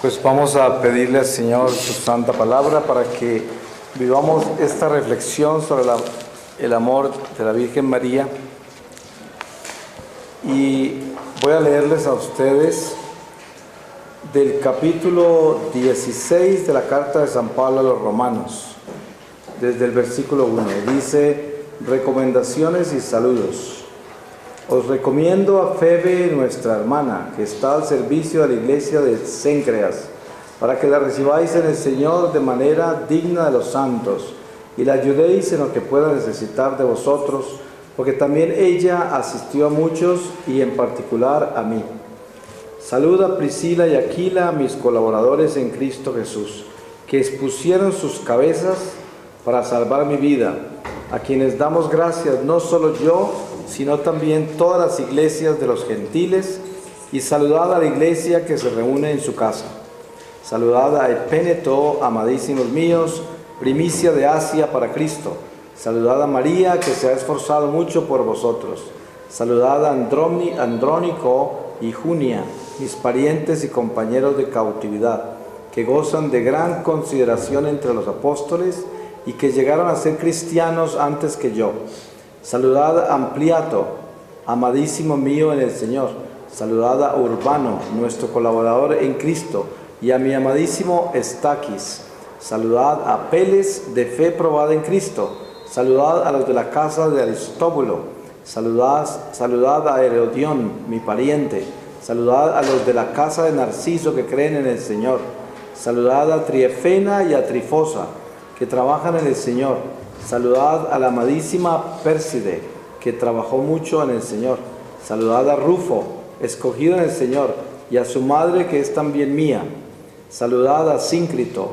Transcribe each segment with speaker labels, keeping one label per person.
Speaker 1: Pues vamos a pedirle al Señor su santa palabra para que vivamos esta reflexión sobre el amor de la Virgen María. Y voy a leerles a ustedes del capítulo 16 de la carta de San Pablo a los Romanos, desde el versículo 1. Dice: recomendaciones y saludos. Os recomiendo a Febe, nuestra hermana, que está al servicio de la iglesia de Cencreas, para que la recibáis en el Señor de manera digna de los santos, y la ayudéis en lo que pueda necesitar de vosotros, porque también ella asistió a muchos, y en particular a mí. Saluda a Priscila y Aquila, mis colaboradores en Cristo Jesús, que expusieron sus cabezas para salvar mi vida, a quienes damos gracias, no solo yo, sino también todas las iglesias de los gentiles, y saludad a la iglesia que se reúne en su casa. Saludad a Epéneto, amadísimos míos, primicia de Asia para Cristo. Saludad a María, que se ha esforzado mucho por vosotros. Saludad a Andrónico y Junia, mis parientes y compañeros de cautividad, que gozan de gran consideración entre los apóstoles y que llegaron a ser cristianos antes que yo. Saludad a Ampliato, amadísimo mío en el Señor. Saludad a Urbano, nuestro colaborador en Cristo, y a mi amadísimo Estaquis. Saludad a Peles, de fe probada en Cristo. Saludad a los de la casa de Aristóbulo. Saludad a Herodión, mi pariente. Saludad a los de la casa de Narciso que creen en el Señor. Saludad a Triefena y a Trifosa, que trabajan en el Señor. Saludad a la amadísima Pérside, que trabajó mucho en el Señor. Saludad a Rufo, escogido en el Señor, y a su madre, que es también mía. Saludad a Síncrito,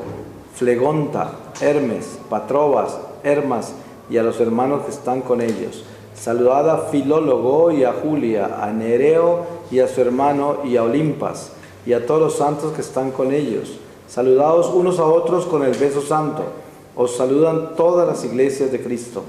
Speaker 1: Flegonta, Hermes, Patrobas, Hermas, y a los hermanos que están con ellos. Saludad a Filólogo y a Julia, a Nereo y a su hermano, y a Olimpas, y a todos los santos que están con ellos. Saludaos unos a otros con el beso santo. Os saludan todas las iglesias de Cristo.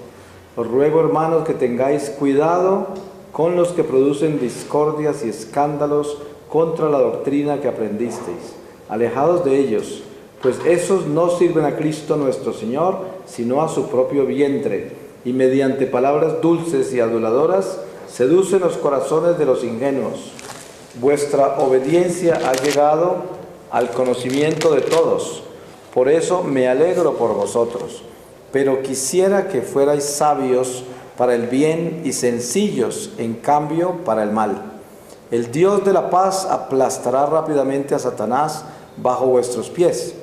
Speaker 1: Os ruego, hermanos, que tengáis cuidado con los que producen discordias y escándalos contra la doctrina que aprendisteis. Alejados de ellos, pues esos no sirven a Cristo nuestro Señor, sino a su propio vientre, y mediante palabras dulces y aduladoras seducen los corazones de los ingenuos. Vuestra obediencia ha llegado al conocimiento de todos. Por eso me alegro por vosotros, pero quisiera que fuerais sabios para el bien y sencillos, en cambio, para el mal. El Dios de la paz aplastará rápidamente a Satanás bajo vuestros pies.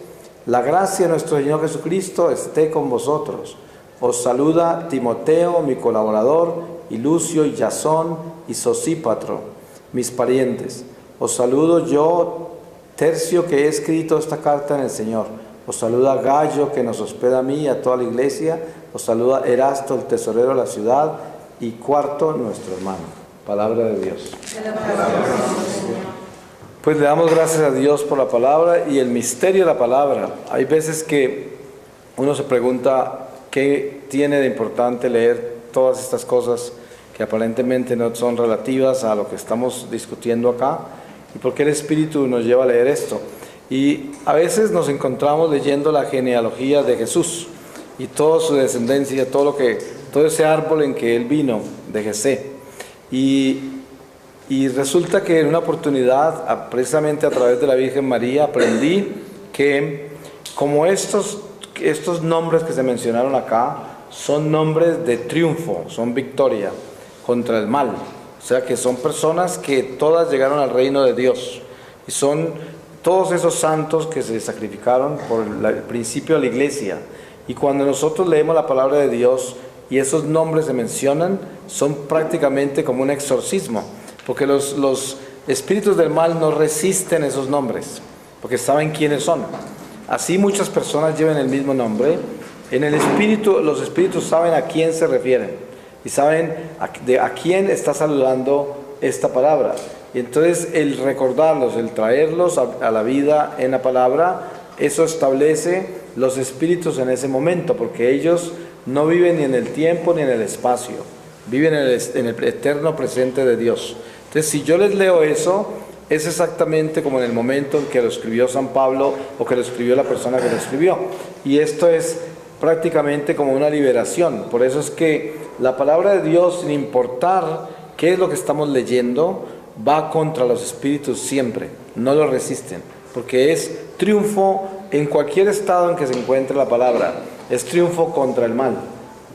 Speaker 1: La gracia de nuestro Señor Jesucristo esté con vosotros. Os saluda Timoteo, mi colaborador, y Lucio y Jasón y Sosípatro, mis parientes. Os saludo yo, Tercio, que he escrito esta carta en el Señor. Os saluda Gallo, que nos hospeda a mí y a toda la iglesia. Os saluda Erasto, el tesorero de la ciudad, y Cuarto, nuestro hermano. Palabra de Dios. Pues le damos gracias a Dios por la palabra y el misterio de la palabra. Hay veces que uno se pregunta qué tiene de importante leer todas estas cosas que aparentemente no son relativas a lo que estamos discutiendo acá, y por qué el Espíritu nos lleva a leer esto. Y a veces nos encontramos leyendo la genealogía de Jesús y toda su descendencia, todo ese árbol en que él vino, de Jesé. Y resulta que en una oportunidad, precisamente a través de la Virgen María, aprendí que como estos nombres que se mencionaron acá son nombres de triunfo, son victoria contra el mal. O sea que son personas que todas llegaron al reino de Dios y son todos esos santos que se sacrificaron por el principio de la iglesia. Y cuando nosotros leemos la palabra de Dios y esos nombres se mencionan, son prácticamente como un exorcismo, porque los espíritus del mal no resisten esos nombres, porque saben quiénes son. Así muchas personas llevan el mismo nombre. En el espíritu, los espíritus saben a quién se refieren y saben a quién está saludando esta palabra. Y entonces el recordarlos, el traerlos a la vida en la palabra, eso establece los espíritus en ese momento, porque ellos no viven ni en el tiempo ni en el espacio, viven en el eterno presente de Dios. Entonces, si yo les leo eso, es exactamente como en el momento en que lo escribió San Pablo o que lo escribió la persona que lo escribió. Y esto es prácticamente como una liberación. Por eso es que la palabra de Dios, sin importar qué es lo que estamos leyendo, va contra los espíritus siempre, no lo resisten, porque es triunfo en cualquier estado en que se encuentre la palabra, es triunfo contra el mal.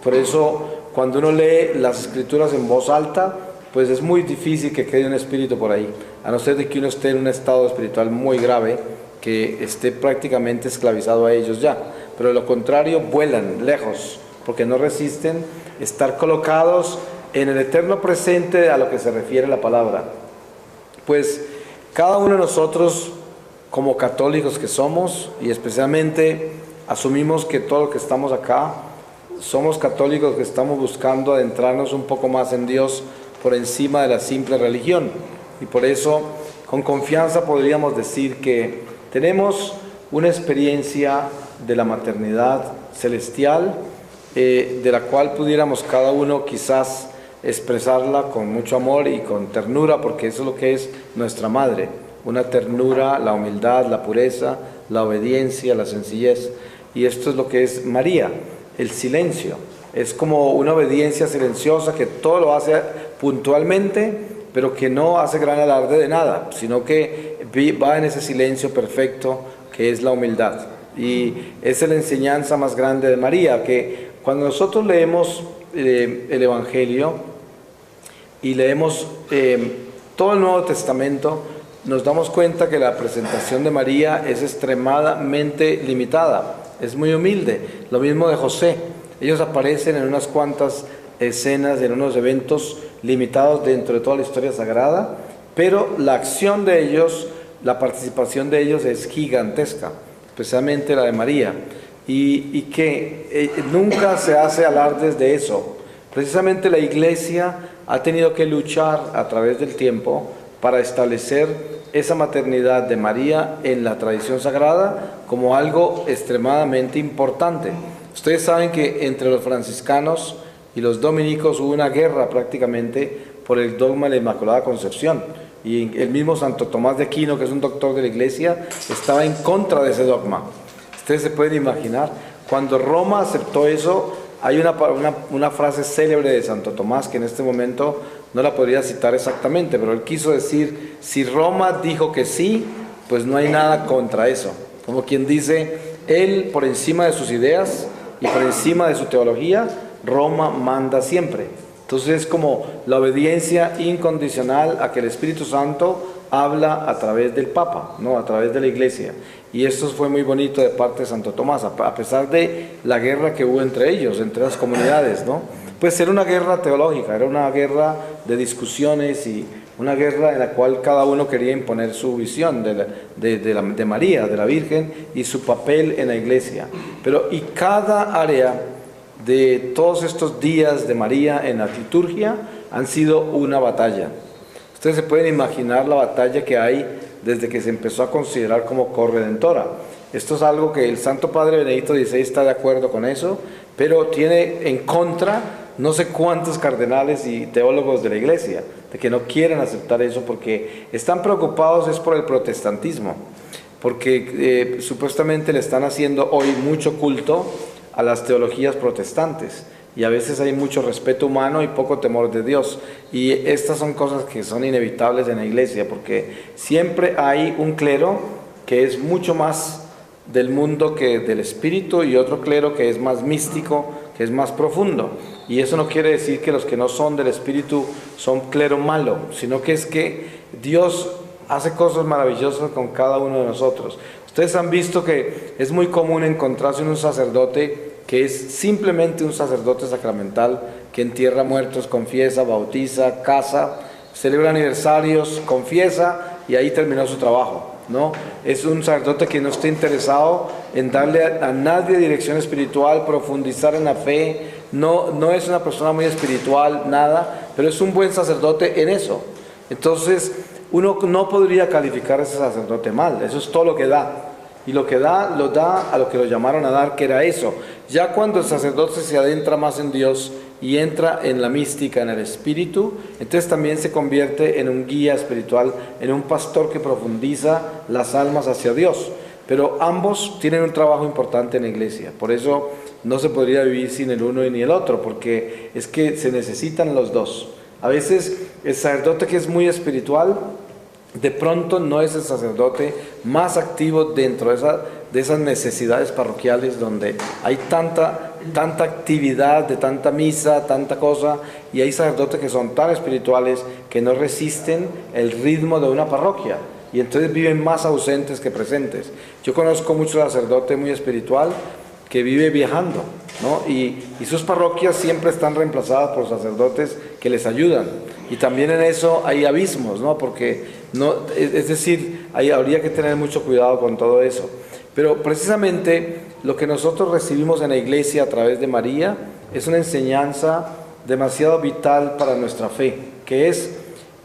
Speaker 1: Por eso cuando uno lee las escrituras en voz alta, pues es muy difícil que quede un espíritu por ahí, a no ser de que uno esté en un estado espiritual muy grave, que esté prácticamente esclavizado a ellos ya. Pero de lo contrario, vuelan lejos, porque no resisten estar colocados en el eterno presente a lo que se refiere la palabra. Pues cada uno de nosotros, como católicos que somos, y especialmente asumimos que todos los que estamos acá, somos católicos que estamos buscando adentrarnos un poco más en Dios por encima de la simple religión. Y por eso, con confianza podríamos decir que tenemos una experiencia de la maternidad celestial, de la cual pudiéramos cada uno quizás expresarla con mucho amor y con ternura, porque eso es lo que es nuestra madre, una ternura, la humildad, la pureza, la obediencia, la sencillez. Y esto es lo que es María, el silencio. Es como una obediencia silenciosa que todo lo hace puntualmente, pero que no hace gran alarde de nada, sino que va en ese silencio perfecto que es la humildad. Y esa es la enseñanza más grande de María, que cuando nosotros leemos el Evangelio y leemos todo el Nuevo Testamento, nos damos cuenta que la presentación de María es extremadamente limitada, es muy humilde. Lo mismo de José, ellos aparecen en unas cuantas escenas, en unos eventos limitados dentro de toda la historia sagrada, pero la acción de ellos, la participación de ellos es gigantesca, especialmente la de María, y que nunca se hace alardes de eso. Precisamente la Iglesia ha tenido que luchar a través del tiempo para establecer esa maternidad de María en la tradición sagrada como algo extremadamente importante. Ustedes saben que entre los franciscanos y los dominicos hubo una guerra prácticamente por el dogma de la Inmaculada Concepción, y el mismo Santo Tomás de Aquino, que es un doctor de la Iglesia, estaba en contra de ese dogma. Ustedes se pueden imaginar, cuando Roma aceptó eso, hay una frase célebre de Santo Tomás que en este momento no la podría citar exactamente, pero él quiso decir, si Roma dijo que sí, pues no hay nada contra eso. Como quien dice, él por encima de sus ideas y por encima de su teología, Roma manda siempre. Entonces es como la obediencia incondicional a que el Espíritu Santo habla a través del Papa, ¿no? A través de la Iglesia. Y esto fue muy bonito de parte de Santo Tomás, a pesar de la guerra que hubo entre ellos, entre las comunidades, ¿no? Pues era una guerra teológica, era una guerra de discusiones y una guerra en la cual cada uno quería imponer su visión de María, de la Virgen, y su papel en la Iglesia. Pero y cada área de todos estos días de María en la liturgia han sido una batalla. Ustedes se pueden imaginar la batalla que hay desde que se empezó a considerar como corredentora. Esto es algo que el Santo Padre Benedicto XVI está de acuerdo con eso, pero tiene en contra no sé cuántos cardenales y teólogos de la Iglesia, de que no quieren aceptar eso porque están preocupados es por el protestantismo, porque supuestamente le están haciendo hoy mucho culto a las teologías protestantes, y a veces hay mucho respeto humano y poco temor de Dios, y estas son cosas que son inevitables en la Iglesia, porque siempre hay un clero que es mucho más del mundo que del espíritu, y otro clero que es más místico, que es más profundo, y eso no quiere decir que los que no son del espíritu son clero malo, sino que es que Dios hace cosas maravillosas con cada uno de nosotros. Ustedes han visto que es muy común encontrarse en un sacerdote que es simplemente un sacerdote sacramental, que entierra muertos, confiesa, bautiza, casa, celebra aniversarios, confiesa, y ahí terminó su trabajo, ¿no? Es un sacerdote que no está interesado en darle a nadie dirección espiritual, profundizar en la fe, no es una persona muy espiritual, nada, pero es un buen sacerdote en eso. Entonces, uno no podría calificar a ese sacerdote mal, eso es todo lo que da. Y lo que da, lo da a lo que lo llamaron a dar, que era eso. Ya cuando el sacerdote se adentra más en Dios y entra en la mística, en el espíritu, entonces también se convierte en un guía espiritual, en un pastor que profundiza las almas hacia Dios. Pero ambos tienen un trabajo importante en la iglesia, por eso no se podría vivir sin el uno ni el otro, porque es que se necesitan los dos. A veces el sacerdote que es muy espiritual, de pronto no es el sacerdote más activo dentro de esas necesidades parroquiales donde hay tanta actividad, de tanta misa, tanta cosa, y hay sacerdotes que son tan espirituales que no resisten el ritmo de una parroquia, y entonces viven más ausentes que presentes. Yo conozco mucho sacerdote muy espiritual que vive viajando, ¿no? Y sus parroquias siempre están reemplazadas por sacerdotes que les ayudan, y también en eso hay abismos, ¿no? Porque es decir, habría que tener mucho cuidado con todo eso. Pero precisamente lo que nosotros recibimos en la iglesia a través de María es una enseñanza demasiado vital para nuestra fe, que es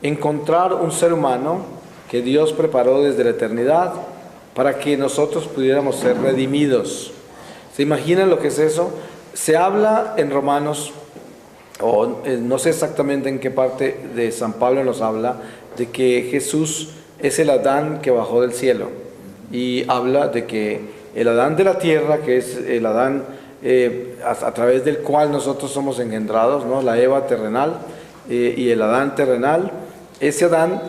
Speaker 1: encontrar un ser humano que Dios preparó desde la eternidad para que nosotros pudiéramos ser redimidos. ¿Se imaginan lo que es eso? Se habla en Romanos, no sé exactamente en qué parte de San Pablo nos habla, de que Jesús es el Adán que bajó del cielo, y habla de que el Adán de la tierra, que es el Adán a través del cual nosotros somos engendrados, ¿no? La Eva terrenal y el Adán terrenal, ese Adán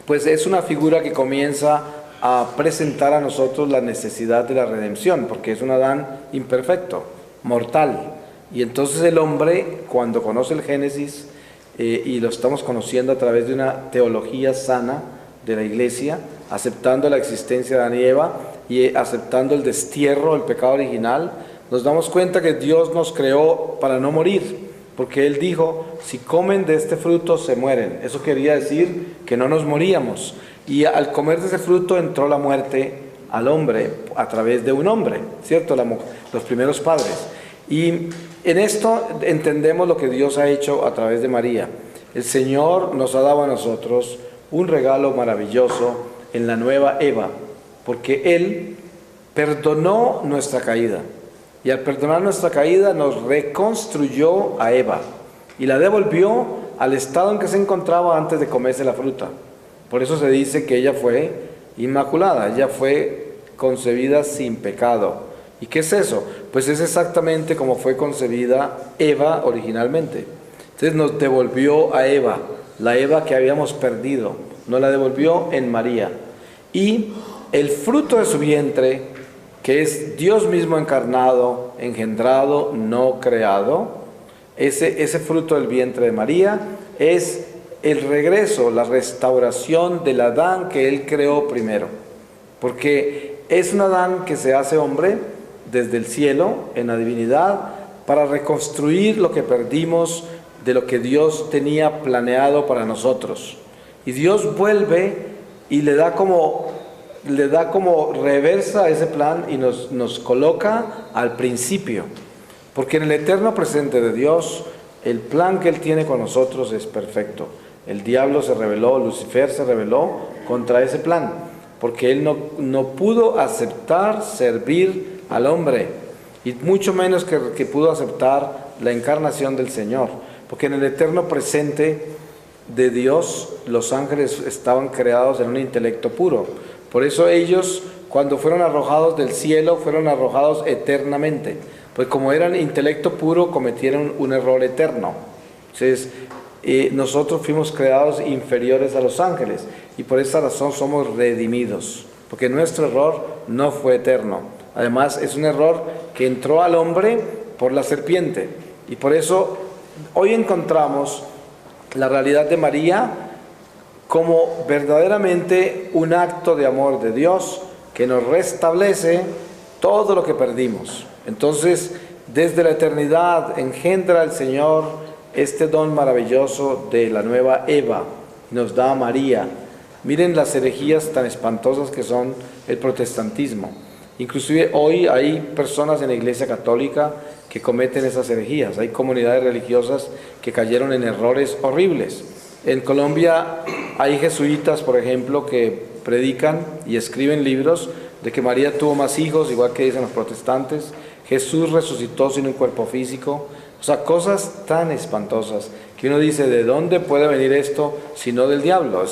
Speaker 1: pues es una figura que comienza a presentar a nosotros la necesidad de la redención, porque es un Adán imperfecto, mortal, y entonces el hombre, cuando conoce el Génesis, y lo estamos conociendo a través de una teología sana de la iglesia, aceptando la existencia de Adán y Eva y aceptando el destierro, el pecado original, nos damos cuenta que Dios nos creó para no morir, porque Él dijo, si comen de este fruto se mueren. Eso quería decir que no nos moríamos, y al comer de ese fruto entró la muerte al hombre a través de un hombre, ¿cierto? Los primeros padres. Y en esto entendemos lo que Dios ha hecho a través de María. El Señor nos ha dado a nosotros un regalo maravilloso en la nueva Eva, porque Él perdonó nuestra caída, y al perdonar nuestra caída nos reconstruyó a Eva y la devolvió al estado en que se encontraba antes de comerse la fruta. Por eso se dice que ella fue inmaculada, ella fue concebida sin pecado. ¿Y qué es eso? Pues es exactamente como fue concebida Eva originalmente. Entonces nos devolvió a Eva, la Eva que habíamos perdido, nos la devolvió en María. Y el fruto de su vientre, que es Dios mismo encarnado, engendrado, no creado, ese fruto del vientre de María es el regreso, la restauración del Adán que Él creó primero. Porque es un Adán que se hace hombre desde el cielo, en la divinidad, para reconstruir lo que perdimos de lo que Dios tenía planeado para nosotros. Y Dios vuelve y le da como reversa a ese plan y nos coloca al principio. Porque en el eterno presente de Dios, el plan que Él tiene con nosotros es perfecto. El diablo se rebeló, Lucifer se rebeló contra ese plan, porque él no pudo aceptar servir al hombre, y mucho menos que pudo aceptar la encarnación del Señor, porque en el eterno presente de Dios los ángeles estaban creados en un intelecto puro. Por eso ellos, cuando fueron arrojados del cielo, fueron arrojados eternamente, pues como eran intelecto puro, cometieron un error eterno. Entonces nosotros fuimos creados inferiores a los ángeles, y por esa razón somos redimidos, porque nuestro error no fue eterno. Además es un error que entró al hombre por la serpiente, y por eso hoy encontramos la realidad de María como verdaderamente un acto de amor de Dios que nos restablece todo lo que perdimos. Entonces, desde la eternidad engendra el Señor este don maravilloso de la nueva Eva, nos da a María. Miren las herejías tan espantosas que son el protestantismo. Inclusive hoy hay personas en la Iglesia Católica que cometen esas herejías. Hay comunidades religiosas que cayeron en errores horribles. En Colombia hay jesuitas, por ejemplo, que predican y escriben libros de que María tuvo más hijos, igual que dicen los protestantes. Jesús resucitó sin un cuerpo físico. O sea, cosas tan espantosas que uno dice, ¿de dónde puede venir esto si no del diablo?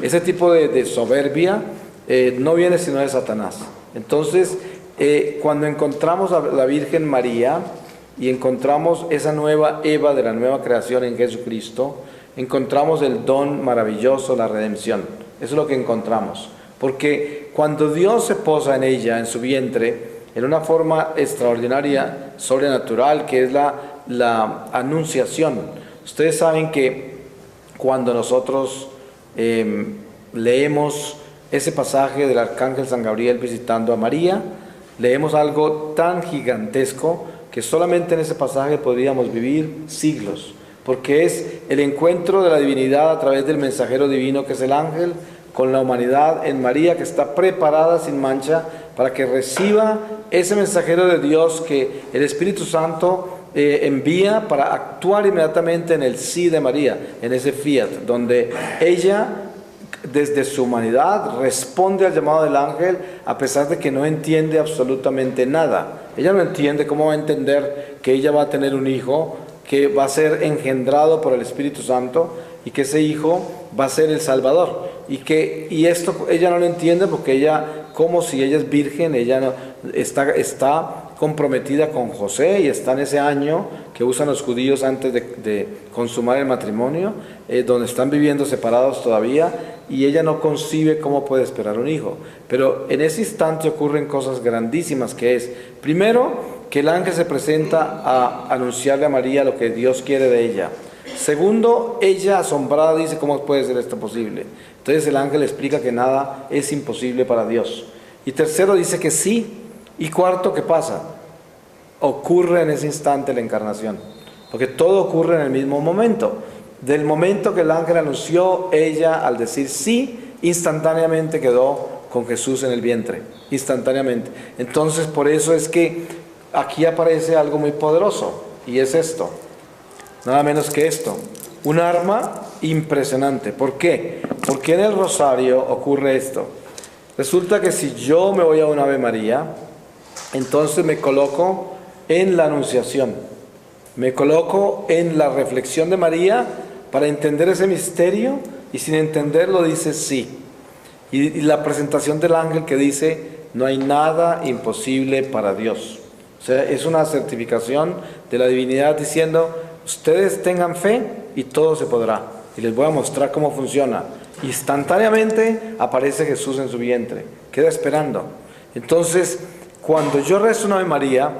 Speaker 1: Ese tipo de soberbia no viene sino de Satanás. Entonces, cuando encontramos a la Virgen María y encontramos esa nueva Eva de la nueva creación en Jesucristo, encontramos el don maravilloso, la redención. Eso es lo que encontramos. Porque cuando Dios se posa en ella, en su vientre, en una forma extraordinaria, sobrenatural, que es la anunciación. Ustedes saben que cuando nosotros leemos ese pasaje del arcángel San Gabriel visitando a María, leemos algo tan gigantesco que solamente en ese pasaje podríamos vivir siglos, porque es el encuentro de la divinidad a través del mensajero divino que es el ángel, con la humanidad en María, que está preparada sin mancha para que reciba ese mensajero de Dios que el Espíritu Santo envía para actuar inmediatamente en el sí de María, en ese fiat, donde ella desde su humanidad responde al llamado del ángel a pesar de que no entiende absolutamente nada. Ella no entiende. ¿Cómo va a entender que ella va a tener un hijo que va a ser engendrado por el Espíritu Santo y que ese hijo va a ser el Salvador? Y esto ella no lo entiende porque ella, como si ella es virgen, ella no, está comprometida con José y está en ese año que usan los judíos antes de consumar el matrimonio, donde están viviendo separados todavía, y ella no concibe cómo puede esperar un hijo. Pero en ese instante ocurren cosas grandísimas, que es, primero, que el ángel se presenta a anunciarle a María lo que Dios quiere de ella. Segundo, ella asombrada dice, ¿cómo puede ser esto posible? Entonces el ángel explica que nada es imposible para Dios. Y tercero, dice que sí. Y cuarto, ¿qué pasa? Ocurre en ese instante la encarnación, porque todo ocurre en el mismo momento. Del momento que el ángel anunció, ella al decir sí, instantáneamente quedó con Jesús en el vientre, instantáneamente. Entonces por eso es que aquí aparece algo muy poderoso, y es esto, nada menos que esto, un arma impresionante. ¿Por qué? Porque en el rosario ocurre esto. Resulta que si yo me voy a un Ave María, entonces me coloco en la anunciación, me coloco en la reflexión de María para entender ese misterio, y sin entenderlo dice sí. Y la presentación del ángel que dice, no hay nada imposible para Dios. O sea, es una certificación de la divinidad diciendo, ustedes tengan fe y todo se podrá. Y les voy a mostrar cómo funciona. Instantáneamente aparece Jesús en su vientre, queda esperando. Entonces, cuando yo rezo una Ave María,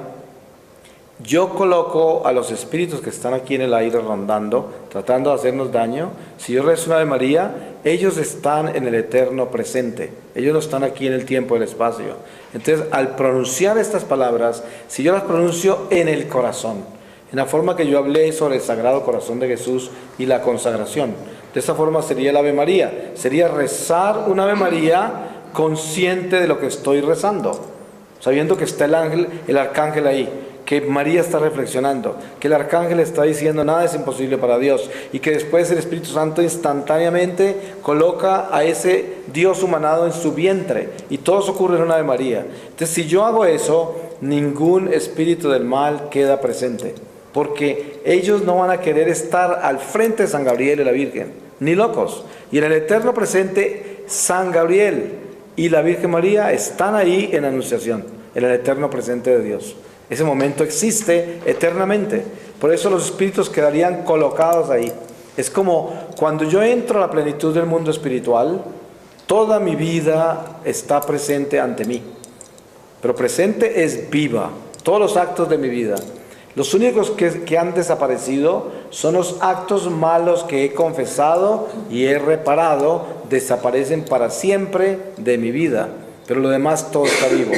Speaker 1: yo coloco a los espíritus que están aquí en el aire rondando, tratando de hacernos daño. Si yo rezo una Ave María, ellos están en el eterno presente. Ellos no están aquí en el tiempo y el espacio. Entonces, al pronunciar estas palabras, si yo las pronuncio en el corazón, en la forma que yo hablé sobre el Sagrado Corazón de Jesús y la consagración, de esa forma sería el Ave María. Sería rezar una Ave María consciente de lo que estoy rezando, sabiendo que está el arcángel ahí, que María está reflexionando, que el arcángel está diciendo nada es imposible para Dios, y que después el Espíritu Santo instantáneamente coloca a ese Dios humanado en su vientre, y todo eso ocurre en una Ave María. Entonces, si yo hago eso, ningún espíritu del mal queda presente, porque ellos no van a querer estar al frente de San Gabriel y la Virgen, ni locos. Y en el eterno presente, San Gabriel y la Virgen María están ahí en anunciación, en el eterno presente de Dios. Ese momento existe eternamente. Por eso los espíritus quedarían colocados ahí. Es como cuando yo entro a la plenitud del mundo espiritual, toda mi vida está presente ante mí. Pero presente es viva, todos los actos de mi vida. Los únicos que han desaparecido son los actos malos que he confesado y he reparado, desaparecen para siempre de mi vida. Pero lo demás todo está vivo.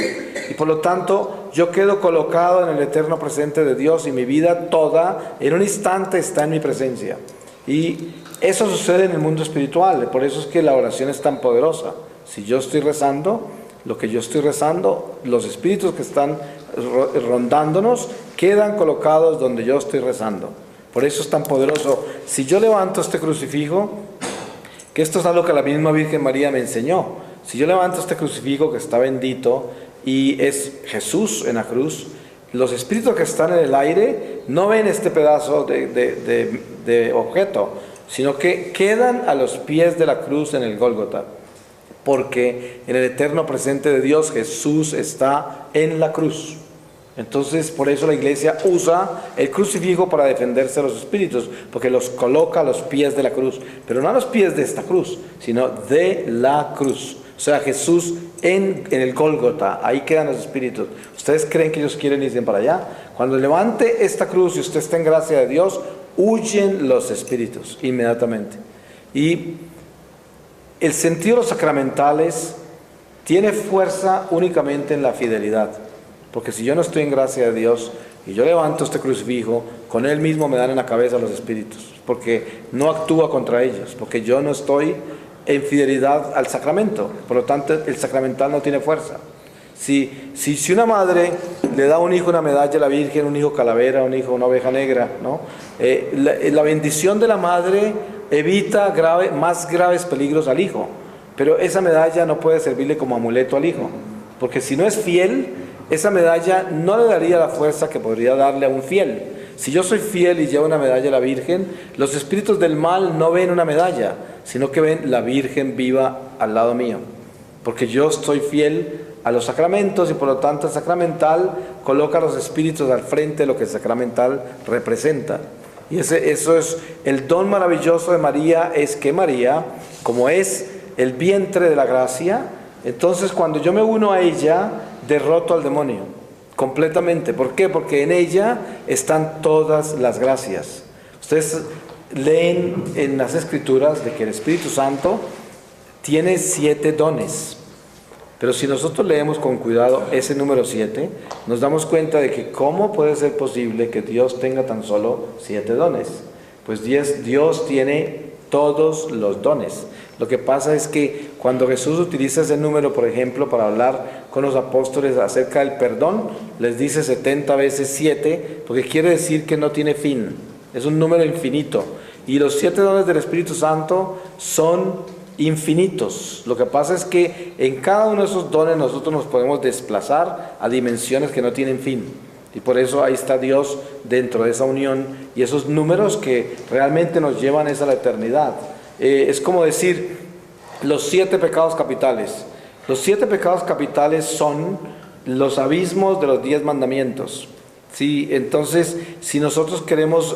Speaker 1: Y por lo tanto, yo quedo colocado en el eterno presente de Dios, y mi vida toda, en un instante, está en mi presencia. Y eso sucede en el mundo espiritual. Por eso es que la oración es tan poderosa. Si yo estoy rezando, lo que yo estoy rezando, los espíritus que están rondándonos quedan colocados donde yo estoy rezando. Por eso es tan poderoso. Si yo levanto este crucifijo, que esto es algo que la misma Virgen María me enseñó. Si yo levanto este crucifijo que está bendito y es Jesús en la cruz, Los espíritus que están en el aire no ven este pedazo de objeto, sino que quedan a los pies de la cruz en el Gólgota, porque en el eterno presente de Dios Jesús está en la cruz. Entonces, por eso la iglesia usa el crucifijo para defenderse de los espíritus, porque los coloca a los pies de la cruz, pero no a los pies de esta cruz, sino de la cruz. O sea, Jesús en el Gólgota, ahí quedan los espíritus. ¿Ustedes creen que ellos quieren irse para allá? Cuando levante esta cruz y usted está en gracia de Dios, huyen los espíritus inmediatamente. Y el sentido de los sacramentales tiene fuerza únicamente en la fidelidad. Porque si yo no estoy en gracia de Dios y yo levanto este crucifijo, con él mismo me dan en la cabeza los espíritus, porque no actúa contra ellos, porque yo no estoy en fidelidad al sacramento. Por lo tanto, el sacramental no tiene fuerza. Si una madre le da a un hijo una medalla a la Virgen, un hijo calavera, un hijo una oveja negra, ¿no? La bendición de la madre evita más graves peligros al hijo, pero esa medalla no puede servirle como amuleto al hijo, porque si no es fiel, esa medalla no le daría la fuerza que podría darle a un fiel. Si yo soy fiel y llevo una medalla a la Virgen, los espíritus del mal no ven una medalla, sino que ven la Virgen viva al lado mío, porque yo estoy fiel a los sacramentos y por lo tanto el sacramental coloca a los espíritus al frente de lo que el sacramental representa. Y eso es el don maravilloso de María, es que María, como es el vientre de la gracia, entonces cuando yo me uno a ella, derroto al demonio completamente. ¿Por qué? Porque en ella están todas las gracias. Ustedes leen en las Escrituras de que el Espíritu Santo tiene 7 dones. Pero si nosotros leemos con cuidado ese número 7, nos damos cuenta de que ¿cómo puede ser posible que Dios tenga tan solo 7 dones? Pues Dios tiene todos los dones. Lo que pasa es que cuando Jesús utiliza ese número, por ejemplo, para hablar con los apóstoles acerca del perdón, les dice 70 veces 7, porque quiere decir que no tiene fin. Es un número infinito. Y los 7 dones del Espíritu Santo son infinitos. Lo que pasa es que en cada uno de esos dones nosotros nos podemos desplazar a dimensiones que no tienen fin. Y por eso ahí está Dios dentro de esa unión y esos números que realmente nos llevan a la eternidad. Es como decir los 7 pecados capitales. Los 7 pecados capitales son los abismos de los 10 mandamientos. ¿Sí? Entonces, si nosotros queremos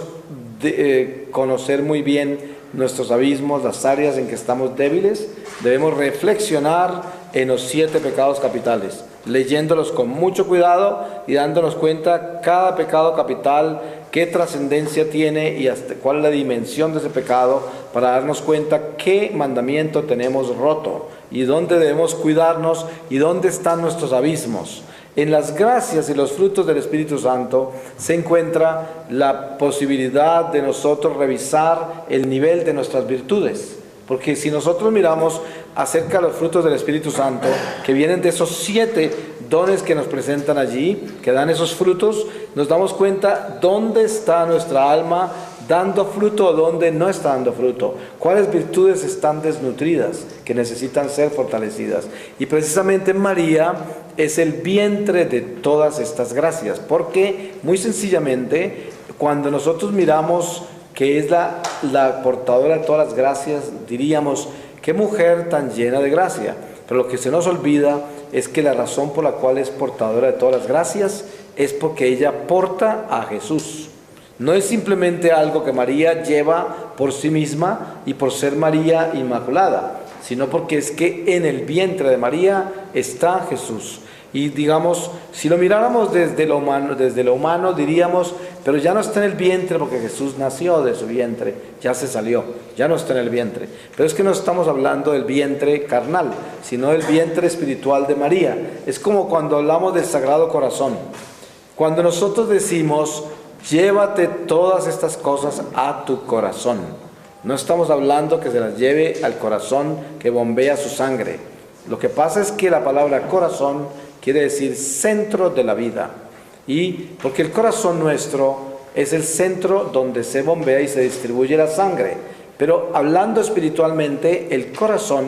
Speaker 1: conocer muy bien nuestros abismos, las áreas en que estamos débiles, debemos reflexionar en los 7 pecados capitales, leyéndolos con mucho cuidado y dándonos cuenta cada pecado capital, qué trascendencia tiene y hasta cuál es la dimensión de ese pecado, para darnos cuenta qué mandamiento tenemos roto y dónde debemos cuidarnos y dónde están nuestros abismos. En las gracias y los frutos del Espíritu Santo se encuentra la posibilidad de nosotros revisar el nivel de nuestras virtudes. Porque si nosotros miramos acerca de los frutos del Espíritu Santo, que vienen de esos 7 dones que nos presentan allí, que dan esos frutos, nos damos cuenta dónde está nuestra alma dando fruto o dónde no está dando fruto, cuáles virtudes están desnutridas, que necesitan ser fortalecidas. Y precisamente María es el vientre de todas estas gracias, porque muy sencillamente cuando nosotros miramos que es la portadora de todas las gracias, diríamos, qué mujer tan llena de gracia. Pero lo que se nos olvida es que la razón por la cual es portadora de todas las gracias es porque ella porta a Jesús. No es simplemente algo que María lleva por sí misma y por ser María Inmaculada, sino porque es que en el vientre de María está Jesús. Y digamos, si lo miráramos desde lo humano diríamos, pero ya no está en el vientre porque Jesús nació de su vientre, ya se salió, ya no está en el vientre. Pero es que no estamos hablando del vientre carnal, sino del vientre espiritual de María. Es como cuando hablamos del Sagrado Corazón. Cuando nosotros decimos, llévate todas estas cosas a tu corazón, no estamos hablando que se las lleve al corazón que bombea su sangre. Lo que pasa es que la palabra corazón quiere decir centro de la vida. Y porque el corazón nuestro es el centro donde se bombea y se distribuye la sangre. Pero hablando espiritualmente, el corazón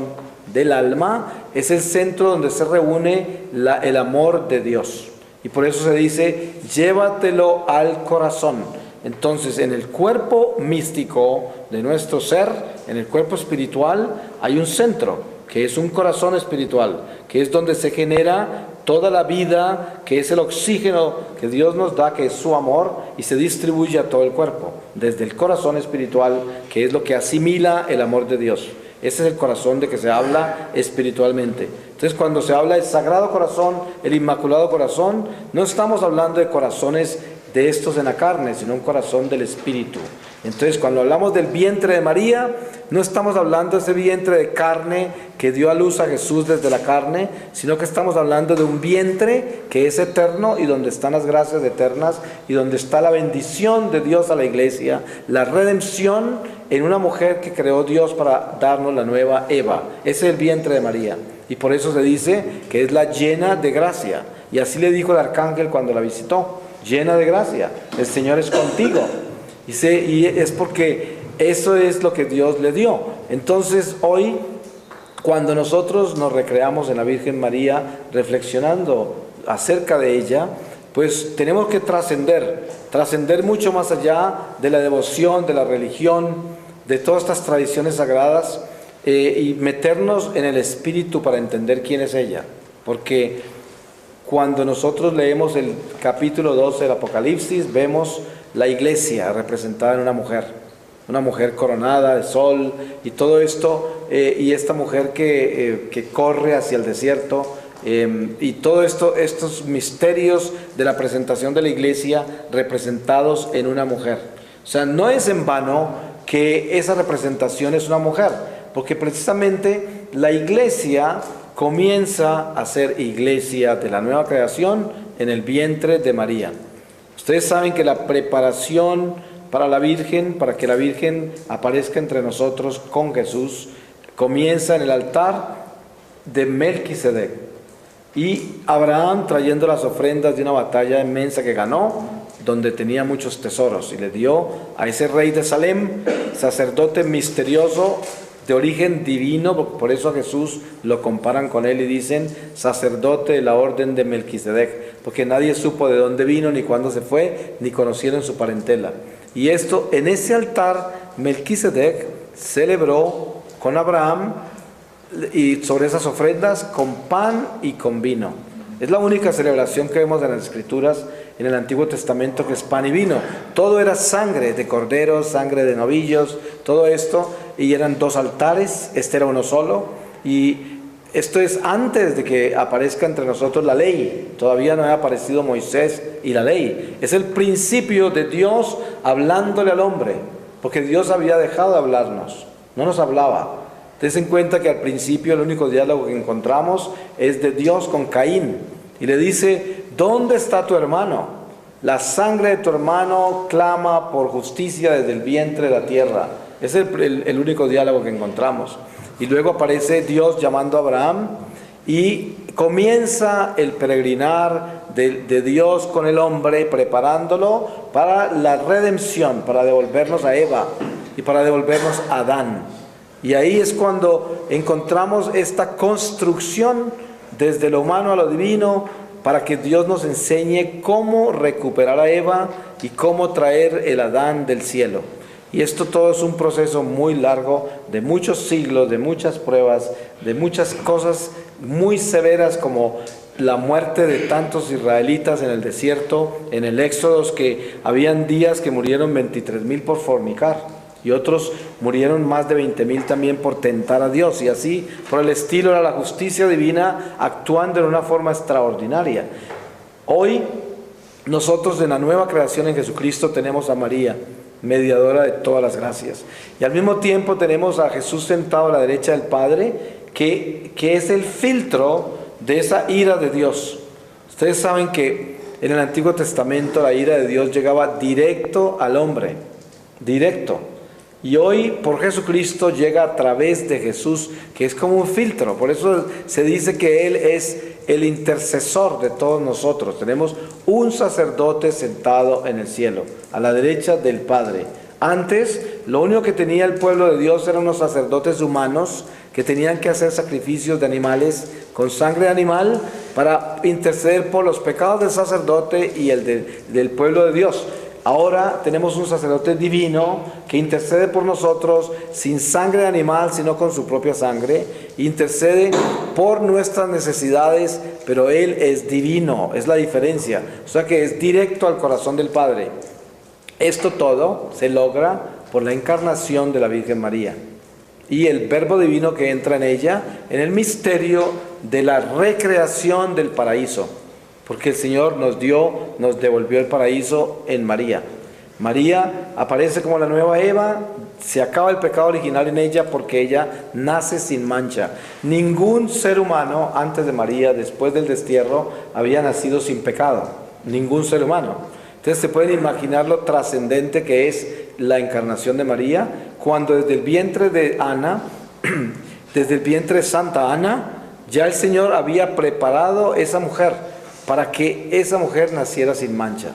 Speaker 1: del alma es el centro donde se reúne el amor de Dios. Y por eso se dice, llévatelo al corazón. Entonces, en el cuerpo místico de nuestro ser, en el cuerpo espiritual, hay un centro, que es un corazón espiritual, que es donde se genera toda la vida, que es el oxígeno que Dios nos da, que es su amor, y se distribuye a todo el cuerpo, desde el corazón espiritual, que es lo que asimila el amor de Dios. Ese es el corazón de que se habla espiritualmente. Entonces, cuando se habla del Sagrado Corazón, el Inmaculado Corazón, no estamos hablando de corazones de estos en la carne, sino un corazón del Espíritu. Entonces, cuando hablamos del vientre de María, no estamos hablando de ese vientre de carne que dio a luz a Jesús desde la carne, sino que estamos hablando de un vientre que es eterno y donde están las gracias eternas y donde está la bendición de Dios a la iglesia, la redención en una mujer que creó Dios para darnos la nueva Eva. Ese es el vientre de María. Y por eso se dice que es la llena de gracia. Y así le dijo el arcángel cuando la visitó: llena de gracia, el Señor es contigo. Y es porque eso es lo que Dios le dio. Entonces hoy, cuando nosotros nos recreamos en la Virgen María, reflexionando acerca de ella, pues tenemos que trascender mucho más allá de la devoción, de la religión, de todas estas tradiciones sagradas, y meternos en el Espíritu para entender quién es ella. Porque cuando nosotros leemos el capítulo 12 del Apocalipsis, vemos la iglesia representada en una mujer coronada de sol y todo esto, y esta mujer que corre hacia el desierto, y todo esto, estos misterios de la presentación de la iglesia representados en una mujer. O sea, no es en vano que esa representación es una mujer, porque precisamente la iglesia comienza a ser iglesia de la nueva creación en el vientre de María. Ustedes saben que la preparación para la Virgen, para que la Virgen aparezca entre nosotros con Jesús, comienza en el altar de Melquisedec. Y Abraham trayendo las ofrendas de una batalla inmensa que ganó, donde tenía muchos tesoros, y le dio a ese rey de Salem, sacerdote misterioso, de origen divino. Por eso a Jesús lo comparan con él y dicen sacerdote de la orden de Melquisedec, porque nadie supo de dónde vino, ni cuándo se fue, ni conocieron su parentela. Y esto, en ese altar, Melquisedec celebró con Abraham, y sobre esas ofrendas, con pan y con vino. Es la única celebración que vemos en las Escrituras, en el Antiguo Testamento, que es pan y vino. Todo era sangre de corderos, sangre de novillos, todo esto, y eran dos altares, este era uno solo, y esto es antes de que aparezca entre nosotros la ley. Todavía no ha aparecido Moisés y la ley. Es el principio de Dios hablándole al hombre, porque Dios había dejado de hablarnos, no nos hablaba. Ten en cuenta que al principio el único diálogo que encontramos es de Dios con Caín, y le dice: ¿dónde está tu hermano? La sangre de tu hermano clama por justicia desde el vientre de la tierra. Es el único diálogo que encontramos. Y luego aparece Dios llamando a Abraham, y comienza el peregrinar de Dios con el hombre, preparándolo para la redención, para devolvernos a Eva y para devolvernos a Adán. Y ahí es cuando encontramos esta construcción desde lo humano a lo divino, para que Dios nos enseñe cómo recuperar a Eva y cómo traer el Adán del cielo. Y esto todo es un proceso muy largo, de muchos siglos, de muchas pruebas, de muchas cosas muy severas, como la muerte de tantos israelitas en el desierto, en el Éxodo, que habían días que murieron 23,000 por fornicar. Y otros murieron más de 20,000 también por tentar a Dios. Y así, por el estilo, era la justicia divina actuando en una forma extraordinaria. Hoy, nosotros en la nueva creación en Jesucristo tenemos a María, mediadora de todas las gracias. Y al mismo tiempo tenemos a Jesús sentado a la derecha del Padre, que es el filtro de esa ira de Dios. Ustedes saben que en el Antiguo Testamento la ira de Dios llegaba directo al hombre, directo. Y hoy por Jesucristo llega a través de Jesús, que es como un filtro. Por eso se dice que Él es el intercesor de todos nosotros. Tenemos un sacerdote sentado en el cielo, a la derecha del Padre. Antes, lo único que tenía el pueblo de Dios eran unos sacerdotes humanos que tenían que hacer sacrificios de animales con sangre de animal para interceder por los pecados del sacerdote y el del pueblo de Dios. Ahora tenemos un sacerdote divino que intercede por nosotros sin sangre de animal, sino con su propia sangre. Intercede por nuestras necesidades, pero Él es divino, es la diferencia. O sea que es directo al corazón del Padre. Esto todo se logra por la encarnación de la Virgen María y el Verbo divino que entra en ella, en el misterio de la recreación del paraíso. Porque el Señor nos devolvió el paraíso en María. María aparece como la nueva Eva, se acaba el pecado original en ella porque ella nace sin mancha. Ningún ser humano antes de María, después del destierro, había nacido sin pecado. Ningún ser humano. Entonces se pueden imaginar lo trascendente que es la encarnación de María, cuando desde el vientre de Ana, desde el vientre de Santa Ana, ya el Señor había preparado esa mujer para que esa mujer naciera sin mancha.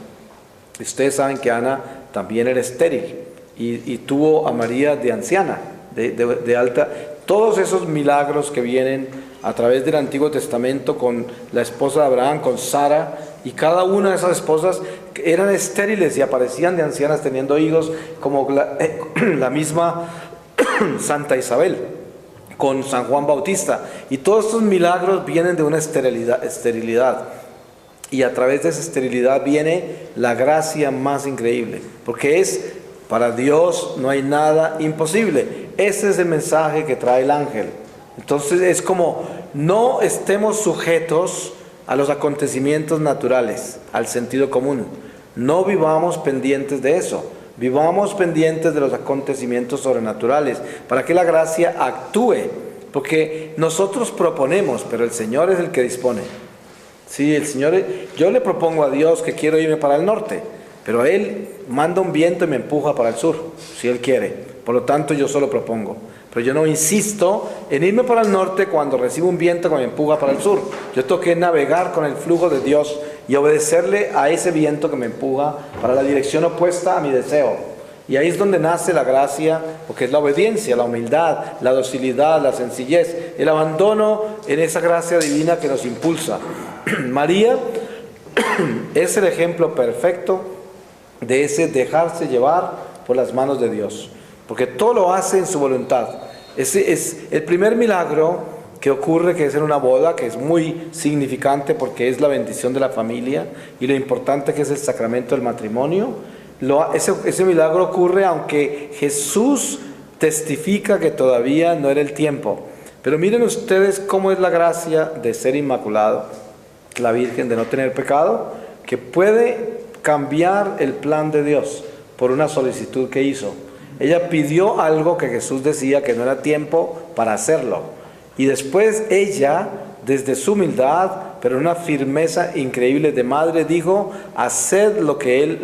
Speaker 1: Ustedes saben que Ana también era estéril y tuvo a María de anciana, de alta. Todos esos milagros que vienen a través del Antiguo Testamento con la esposa de Abraham, con Sara, y cada una de esas esposas eran estériles y aparecían de ancianas teniendo hijos, como la misma Santa Isabel con San Juan Bautista. Y todos estos milagros vienen de una esterilidad. Y a través de esa esterilidad viene la gracia más increíble, porque para Dios no hay nada imposible. Ese es el mensaje que trae el ángel. Entonces es como no estemos sujetos a los acontecimientos naturales, al sentido común. No vivamos pendientes de eso, vivamos pendientes de los acontecimientos sobrenaturales, para que la gracia actúe, porque nosotros proponemos, pero el Señor es el que dispone. Sí, el Señor, yo le propongo a Dios que quiero irme para el norte, pero Él manda un viento y me empuja para el sur, si Él quiere. Por lo tanto, yo solo propongo. Pero yo no insisto en irme para el norte cuando recibo un viento que me empuja para el sur. Yo tengo que navegar con el flujo de Dios y obedecerle a ese viento que me empuja para la dirección opuesta a mi deseo. Y ahí es donde nace la gracia, porque es la obediencia, la humildad, la docilidad, la sencillez, el abandono en esa gracia divina que nos impulsa. María es el ejemplo perfecto de ese dejarse llevar por las manos de Dios, porque todo lo hace en su voluntad. Ese es el primer milagro que ocurre, que es en una boda, que es muy significante porque es la bendición de la familia y lo importante que es el sacramento del matrimonio. Ese milagro ocurre aunque Jesús testifica que todavía no era el tiempo. Pero miren ustedes cómo es la gracia de ser inmaculado, la Virgen, de no tener pecado, que puede cambiar el plan de Dios por una solicitud que hizo. Ella pidió algo que Jesús decía que no era tiempo para hacerlo. Y después ella, desde su humildad, pero una firmeza increíble de madre, dijo: haced lo que Él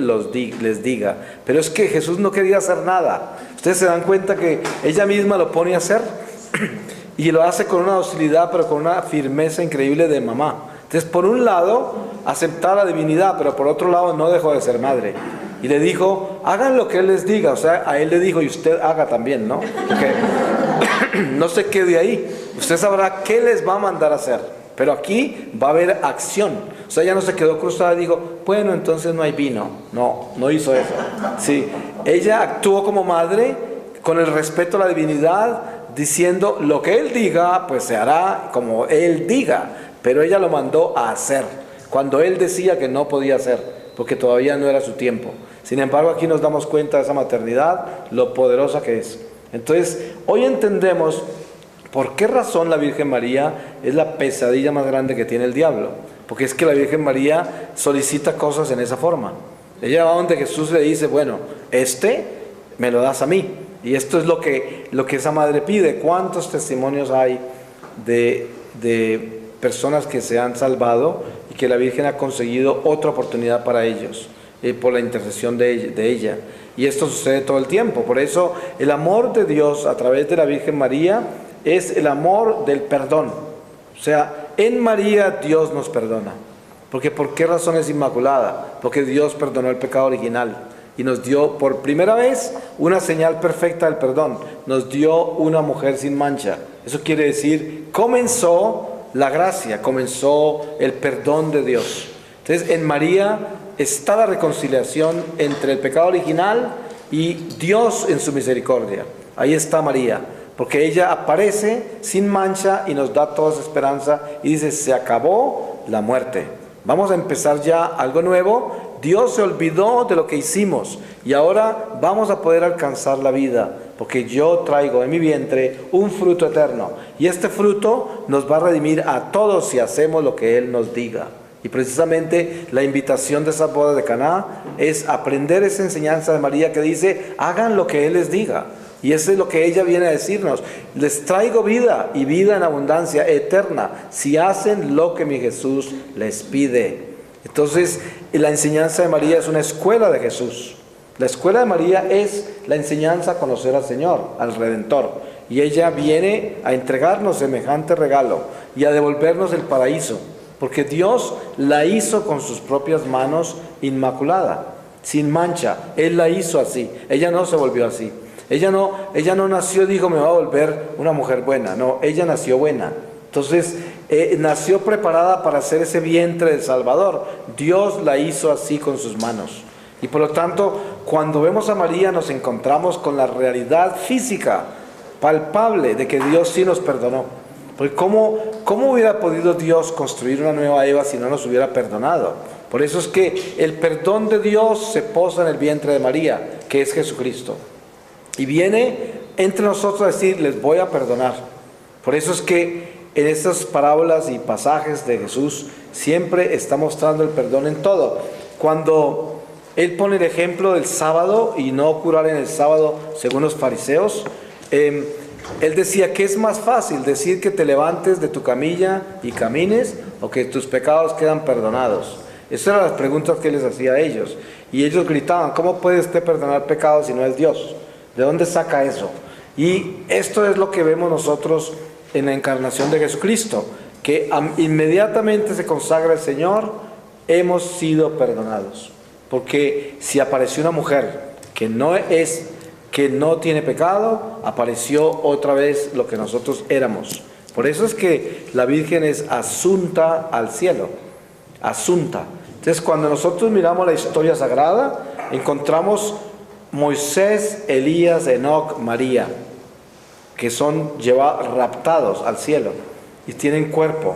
Speaker 1: les diga. Pero es que Jesús no quería hacer nada. Ustedes se dan cuenta que ella misma lo pone a hacer y lo hace con una docilidad, pero con una firmeza increíble de mamá. Entonces, por un lado, aceptar la divinidad, pero por otro lado, no dejó de ser madre. Y le dijo: hagan lo que Él les diga. O sea, a Él le dijo: y usted haga también, ¿no? Porque no se quede ahí. Usted sabrá qué les va a mandar a hacer. Pero aquí va a haber acción. O sea, ella no se quedó cruzada y dijo: bueno, entonces no hay vino. No, no hizo eso. Sí, ella actuó como madre, con el respeto a la divinidad, diciendo: lo que Él diga, pues se hará como Él diga. Pero ella lo mandó a hacer, cuando Él decía que no podía hacer, porque todavía no era su tiempo. Sin embargo, aquí nos damos cuenta de esa maternidad, lo poderosa que es. Entonces, hoy entendemos por qué razón la Virgen María es la pesadilla más grande que tiene el diablo. Porque es que la Virgen María solicita cosas en esa forma. Ella va donde Jesús le dice: bueno, me lo das a mí. Y esto es lo que esa madre pide. ¿Cuántos testimonios hay de personas que se han salvado y que la Virgen ha conseguido otra oportunidad para ellos, por la intercesión de ella? Y esto sucede todo el tiempo. Por eso el amor de Dios a través de la Virgen María es el amor del perdón. O sea, en María Dios nos perdona. Porque ¿por qué razón es inmaculada? Porque Dios perdonó el pecado original y nos dio por primera vez una señal perfecta del perdón. Nos dio una mujer sin mancha. Eso quiere decir, comenzó la gracia, comenzó el perdón de Dios. Entonces en María está la reconciliación entre el pecado original y Dios en su misericordia. Ahí está María, porque ella aparece sin mancha y nos da toda esa esperanza y dice, se acabó la muerte. Vamos a empezar ya algo nuevo. Dios se olvidó de lo que hicimos y ahora vamos a poder alcanzar la vida, porque yo traigo en mi vientre un fruto eterno y este fruto nos va a redimir a todos si hacemos lo que Él nos diga. Y precisamente la invitación de esas bodas de Caná es aprender esa enseñanza de María que dice, hagan lo que Él les diga. Y eso es lo que ella viene a decirnos, les traigo vida y vida en abundancia eterna si hacen lo que mi Jesús les pide. Entonces la enseñanza de María es una escuela de Jesús. La escuela de María es la enseñanza a conocer al Señor, al Redentor, y ella viene a entregarnos semejante regalo y a devolvernos el paraíso, porque Dios la hizo con sus propias manos inmaculada, sin mancha. Él la hizo así, ella no se volvió así. Ella no nació y dijo, me va a volver una mujer buena. No, ella nació buena. Entonces, nació preparada para ser ese vientre del Salvador. Dios la hizo así con sus manos. Y por lo tanto, cuando vemos a María nos encontramos con la realidad física, palpable, de que Dios sí nos perdonó. Porque ¿cómo hubiera podido Dios construir una nueva Eva si no nos hubiera perdonado? Por eso es que el perdón de Dios se posa en el vientre de María, que es Jesucristo. Y viene entre nosotros a decir, les voy a perdonar. Por eso es que en estas parábolas y pasajes de Jesús siempre está mostrando el perdón en todo. Cuando Él pone el ejemplo del sábado y no curar en el sábado según los fariseos, Él decía que es más fácil decir que te levantes de tu camilla y camines o que tus pecados quedan perdonados. Esas eran las preguntas que Él les hacía a ellos. Y ellos gritaban, ¿cómo puede usted perdonar pecados si no es Dios? ¿De dónde saca eso? Y esto es lo que vemos nosotros en la encarnación de Jesucristo, que inmediatamente se consagra el Señor, hemos sido perdonados. Porque si apareció una mujer que no tiene pecado, apareció otra vez lo que nosotros éramos. Por eso es que la Virgen es asunta al cielo, asunta. Entonces cuando nosotros miramos la historia sagrada, encontramos Moisés, Elías, Enoc, María, que son raptados al cielo y tienen cuerpo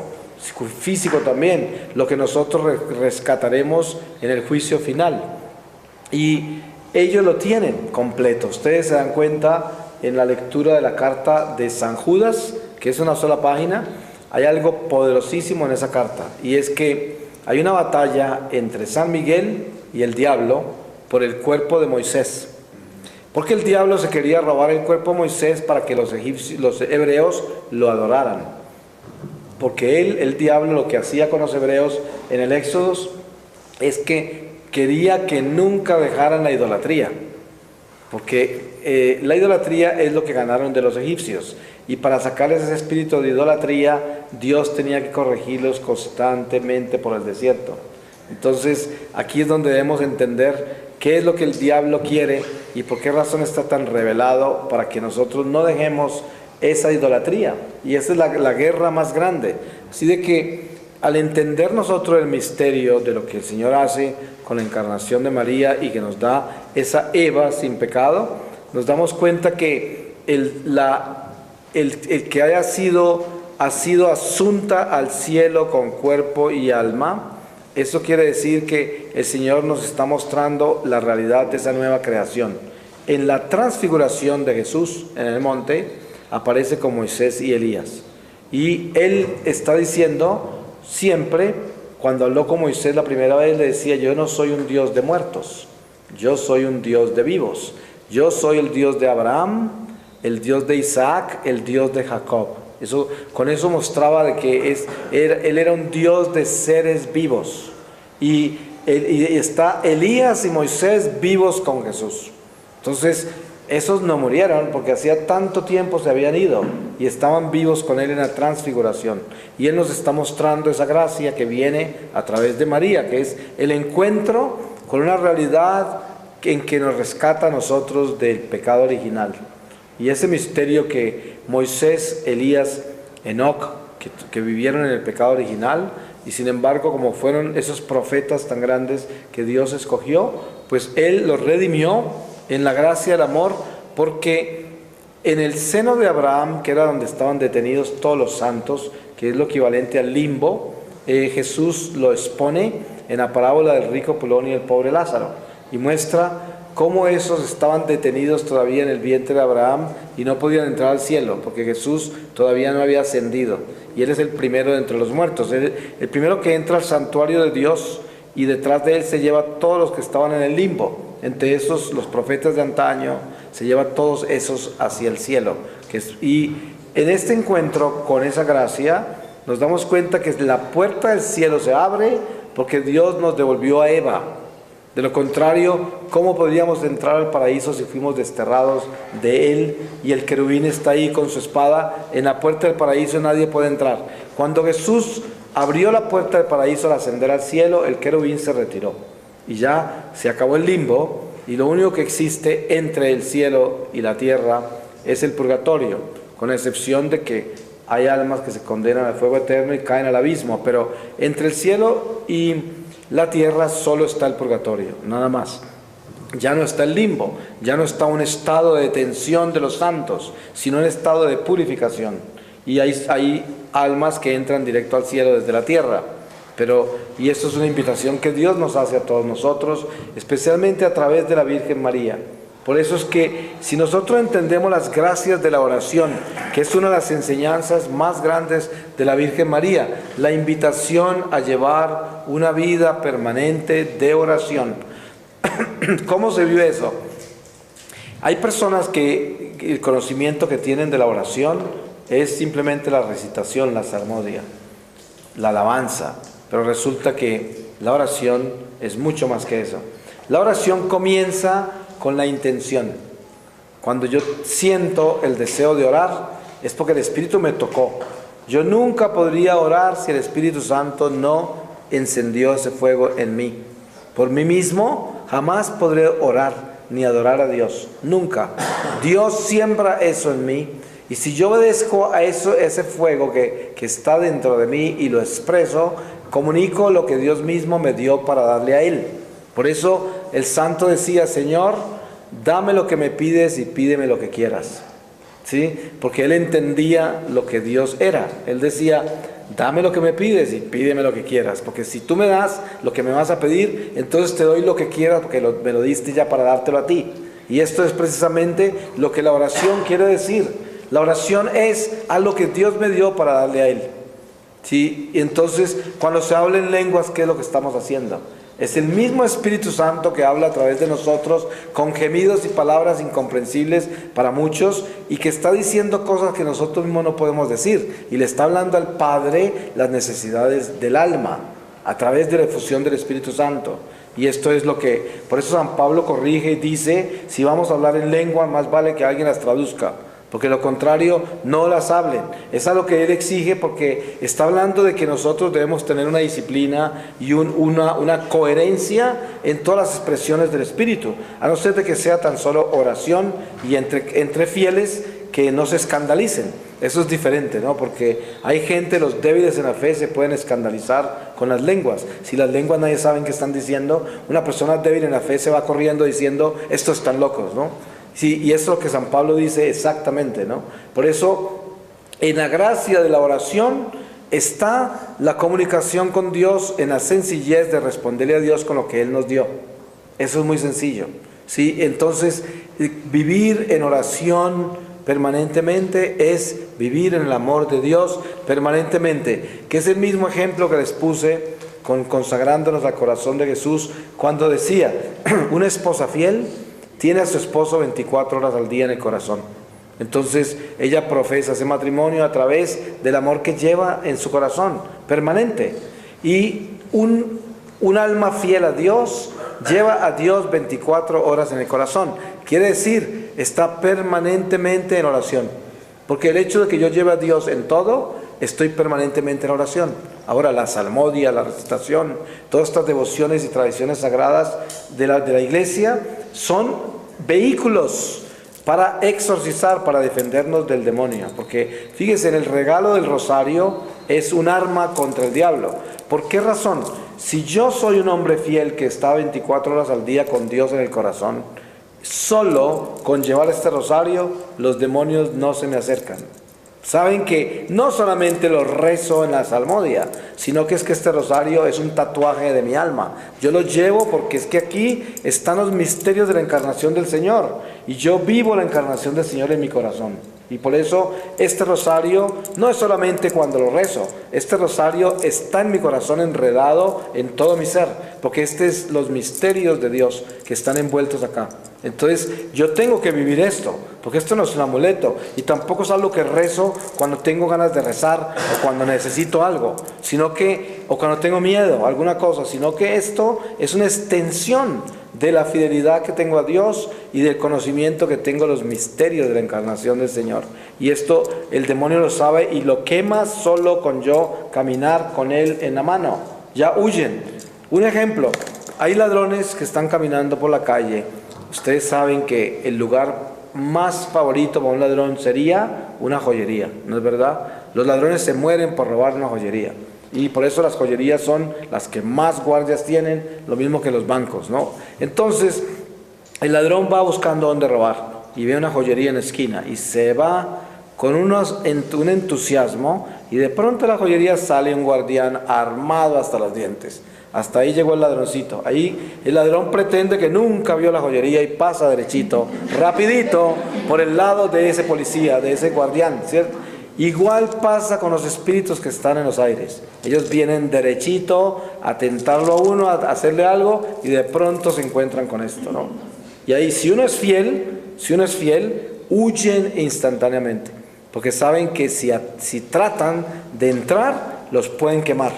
Speaker 1: físico también, lo que nosotros rescataremos en el juicio final. Y ellos lo tienen completo. Ustedes se dan cuenta en la lectura de la carta de San Judas, que es una sola página, hay algo poderosísimo en esa carta, y es que hay una batalla entre San Miguel y el diablo por el cuerpo de Moisés, porque el diablo se quería robar el cuerpo de Moisés para que los hebreos lo adoraran, porque el diablo lo que hacía con los hebreos en el Éxodo es que quería que nunca dejaran la idolatría, porque la idolatría es lo que ganaron de los egipcios, y para sacarles ese espíritu de idolatría Dios tenía que corregirlos constantemente por el desierto. Entonces aquí es donde debemos entender qué es lo que el diablo quiere y por qué razón está tan revelado, para que nosotros no dejemos esa idolatría. Y esa es la guerra más grande. Así de que al entender nosotros el misterio de lo que el Señor hace con la encarnación de María y que nos da esa Eva sin pecado, nos damos cuenta que el que haya sido asunta al cielo con cuerpo y alma, eso quiere decir que el Señor nos está mostrando la realidad de esa nueva creación. En la transfiguración de Jesús en el monte aparece con Moisés y Elías. Y Él está diciendo siempre, cuando habló con Moisés la primera vez, le decía, yo no soy un Dios de muertos, yo soy un Dios de vivos. Yo soy el Dios de Abraham, el Dios de Isaac, el Dios de Jacob. Con eso mostraba de que Él era un Dios de seres vivos. Y está Elías y Moisés vivos con Jesús. Entonces, esos no murieron porque hacía tanto tiempo se habían ido y estaban vivos con Él en la transfiguración. Y Él nos está mostrando esa gracia que viene a través de María, que es el encuentro con una realidad en que nos rescata a nosotros del pecado original. Y ese misterio que Moisés, Elías, Enoc que vivieron en el pecado original, y sin embargo, como fueron esos profetas tan grandes que Dios escogió, pues Él los redimió en la gracia del amor, porque en el seno de Abraham, que era donde estaban detenidos todos los santos, que es lo equivalente al limbo, Jesús lo expone en la parábola del rico Pulón y el pobre Lázaro, y muestra cómo esos estaban detenidos todavía en el vientre de Abraham y no podían entrar al cielo, porque Jesús todavía no había ascendido, y Él es el primero de entre los muertos, el primero que entra al santuario de Dios, y detrás de Él se lleva a todos los que estaban en el limbo, entre esos los profetas de antaño, se lleva a todos esos hacia el cielo. Y en este encuentro con esa gracia, nos damos cuenta que la puerta del cielo se abre, porque Dios nos devolvió a Eva. De lo contrario, ¿cómo podríamos entrar al paraíso si fuimos desterrados de Él? Y el querubín está ahí con su espada en la puerta del paraíso, nadie puede entrar. Cuando Jesús abrió la puerta del paraíso al ascender al cielo, el querubín se retiró y ya se acabó el limbo, y lo único que existe entre el cielo y la tierra es el purgatorio, con la excepción de que hay almas que se condenan al fuego eterno y caen al abismo, pero entre el cielo y la tierra solo está el purgatorio, nada más. Ya no está el limbo, ya no está un estado de detención de los santos, sino un estado de purificación. Y hay almas que entran directo al cielo desde la tierra. Y esto es una invitación que Dios nos hace a todos nosotros, especialmente a través de la Virgen María. Por eso es que si nosotros entendemos las gracias de la oración, que es una de las enseñanzas más grandes de la Virgen María, la invitación a llevar una vida permanente de oración. ¿Cómo se vive eso? Hay personas que el conocimiento que tienen de la oración es simplemente la recitación, la salmodia, la alabanza, pero resulta que la oración es mucho más que eso. La oración comienza con la intención. Cuando yo siento el deseo de orar, es porque el Espíritu me tocó. Yo nunca podría orar si el Espíritu Santo no encendió ese fuego en mí. Por mí mismo jamás podré orar ni adorar a Dios, nunca. Dios siembra eso en mí, y si yo obedezco a eso, ese fuego que está dentro de mí y lo expreso, comunico lo que Dios mismo me dio para darle a Él. Por eso el santo decía: Señor, dame lo que me pides y pídeme lo que quieras. ¿Sí? Porque él entendía lo que Dios era. Él decía: dame lo que me pides y pídeme lo que quieras, porque si tú me das lo que me vas a pedir, entonces te doy lo que quieras, porque me lo diste ya para dártelo a ti. Y esto es precisamente lo que la oración quiere decir. La oración es algo que Dios me dio para darle a Él. ¿Sí? Y entonces, cuando se habla en lenguas, ¿qué es lo que estamos haciendo? Es el mismo Espíritu Santo que habla a través de nosotros con gemidos y palabras incomprensibles para muchos, y que está diciendo cosas que nosotros mismos no podemos decir, y le está hablando al Padre las necesidades del alma a través de la efusión del Espíritu Santo. Y esto es lo que, por eso San Pablo corrige y dice: si vamos a hablar en lengua, más vale que alguien las traduzca, porque lo contrario, no las hablen. Es algo que Él exige, porque está hablando de que nosotros debemos tener una disciplina y una coherencia en todas las expresiones del Espíritu, a no ser de que sea tan solo oración y entre fieles que no se escandalicen. Eso es diferente, ¿no? Porque hay gente, los débiles en la fe, se pueden escandalizar con las lenguas. Si las lenguas nadie sabe qué están diciendo, una persona débil en la fe se va corriendo diciendo: estos están locos, ¿no? Sí, y eso es lo que San Pablo dice exactamente, ¿no? Por eso, en la gracia de la oración está la comunicación con Dios, en la sencillez de responderle a Dios con lo que Él nos dio. Eso es muy sencillo, ¿sí? Entonces, vivir en oración permanentemente es vivir en el amor de Dios permanentemente, que es el mismo ejemplo que les puse consagrándonos al corazón de Jesús, cuando decía: una esposa fiel tiene a su esposo 24 horas al día en el corazón. Entonces ella profesa ese matrimonio a través del amor que lleva en su corazón, permanente. Y un alma fiel a Dios lleva a Dios 24 horas en el corazón. Quiere decir, está permanentemente en oración. Porque el hecho de que yo lleve a Dios en todo, estoy permanentemente en oración. Ahora, la salmodia, la recitación, todas estas devociones y tradiciones sagradas de la iglesia son vehículos para exorcizar, para defendernos del demonio. Porque fíjense, en el regalo del rosario es un arma contra el diablo. ¿Por qué razón? Si yo soy un hombre fiel que está 24 horas al día con Dios en el corazón, solo con llevar este rosario, los demonios no se me acercan. Saben que no solamente lo rezo en la salmodia, sino que es que este rosario es un tatuaje de mi alma. Yo lo llevo porque es que aquí están los misterios de la encarnación del Señor. Y yo vivo la encarnación del Señor en mi corazón. Y por eso este rosario no es solamente cuando lo rezo. Este rosario está en mi corazón enredado en todo mi ser. Porque estos son los misterios de Dios que están envueltos acá. Entonces yo tengo que vivir esto, porque esto no es un amuleto y tampoco es algo que rezo cuando tengo ganas de rezar o cuando necesito algo, o cuando tengo miedo, alguna cosa, sino que esto es una extensión de la fidelidad que tengo a Dios y del conocimiento que tengo de los misterios de la encarnación del Señor. Y esto el demonio lo sabe y lo quema solo con yo caminar con él en la mano. Ya huyen. Un ejemplo, hay ladrones que están caminando por la calle. Ustedes saben que el lugar más favorito para un ladrón sería una joyería, ¿no es verdad? Los ladrones se mueren por robar una joyería. Y por eso las joyerías son las que más guardias tienen, lo mismo que los bancos, ¿no? Entonces, el ladrón va buscando dónde robar y ve una joyería en la esquina y se va con un entusiasmo y de pronto de la joyería sale un guardián armado hasta los dientes. Hasta ahí llegó el ladroncito. Ahí el ladrón pretende que nunca vio la joyería y pasa derechito, rapidito, por el lado de ese policía, de ese guardián, ¿cierto? Igual pasa con los espíritus que están en los aires. Ellos vienen derechito a tentarlo a uno, a hacerle algo y de pronto se encuentran con esto, ¿no? Y ahí si uno es fiel, huyen instantáneamente. Porque saben que si tratan de entrar, los pueden quemar.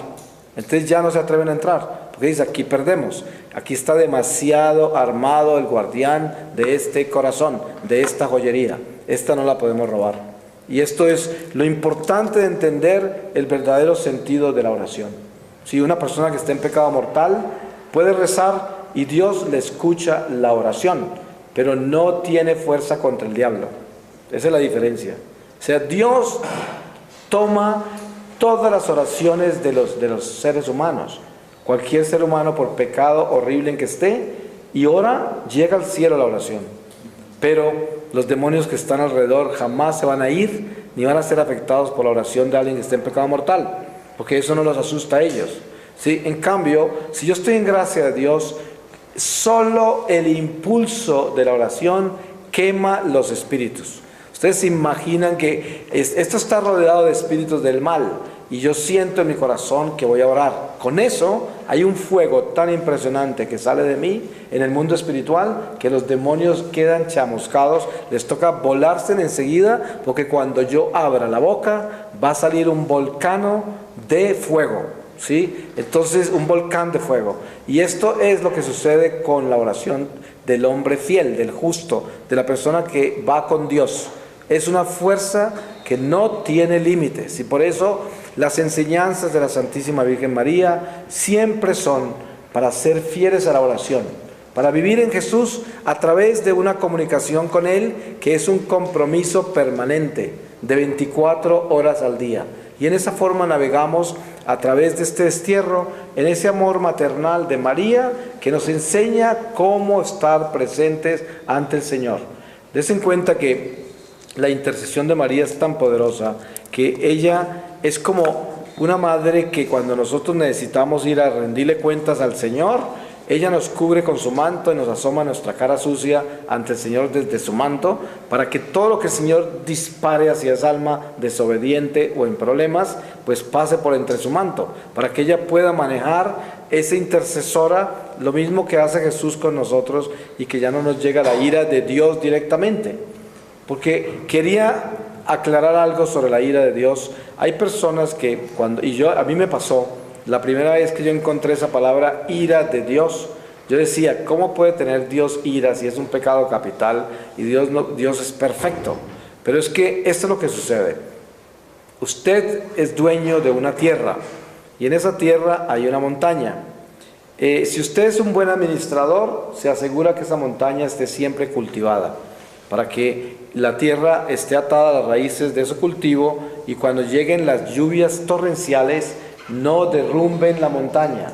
Speaker 1: Entonces ya no se atreven a entrar, porque dice, aquí perdemos, aquí está demasiado armado el guardián de este corazón, de esta joyería, esta no la podemos robar. Y esto es lo importante de entender el verdadero sentido de la oración. Si una persona que está en pecado mortal puede rezar y Dios le escucha la oración, pero no tiene fuerza contra el diablo. Esa es la diferencia. O sea, Dios toma todas las oraciones de los seres humanos, cualquier ser humano por pecado horrible en que esté, y ora, llega al cielo la oración. Pero los demonios que están alrededor jamás se van a ir, ni van a ser afectados por la oración de alguien que esté en pecado mortal, porque eso no los asusta a ellos, ¿sí? En cambio, si yo estoy en gracia de Dios, solo el impulso de la oración quema los espíritus. Ustedes se imaginan que esto está rodeado de espíritus del mal y yo siento en mi corazón que voy a orar. Con eso hay un fuego tan impresionante que sale de mí en el mundo espiritual que los demonios quedan chamuscados, les toca volarse enseguida porque cuando yo abra la boca va a salir un volcán de fuego, ¿sí? Entonces un volcán de fuego. Y esto es lo que sucede con la oración del hombre fiel, del justo, de la persona que va con Dios. Es una fuerza que no tiene límites y por eso las enseñanzas de la Santísima Virgen María siempre son para ser fieles a la oración, para vivir en Jesús a través de una comunicación con Él que es un compromiso permanente de 24 horas al día. Y en esa forma navegamos a través de este destierro, en ese amor maternal de María que nos enseña cómo estar presentes ante el Señor. Desen cuenta que la intercesión de María es tan poderosa que ella es como una madre que cuando nosotros necesitamos ir a rendirle cuentas al Señor, ella nos cubre con su manto y nos asoma nuestra cara sucia ante el Señor desde su manto para que todo lo que el Señor dispare hacia esa alma desobediente o en problemas, pues pase por entre su manto, para que ella pueda manejar esa intercesora, lo mismo que hace Jesús con nosotros y que ya no nos llega la ira de Dios directamente. Porque quería aclarar algo sobre la ira de Dios. Hay personas que a mí me pasó, la primera vez que yo encontré esa palabra ira de Dios, yo decía, ¿cómo puede tener Dios ira si es un pecado capital y Dios es perfecto? Pero es que esto es lo que sucede. Usted es dueño de una tierra y en esa tierra hay una montaña. Si usted es un buen administrador, se asegura que esa montaña esté siempre cultivada. para que la tierra esté atada a las raíces de ese cultivo y cuando lleguen las lluvias torrenciales no derrumben la montaña.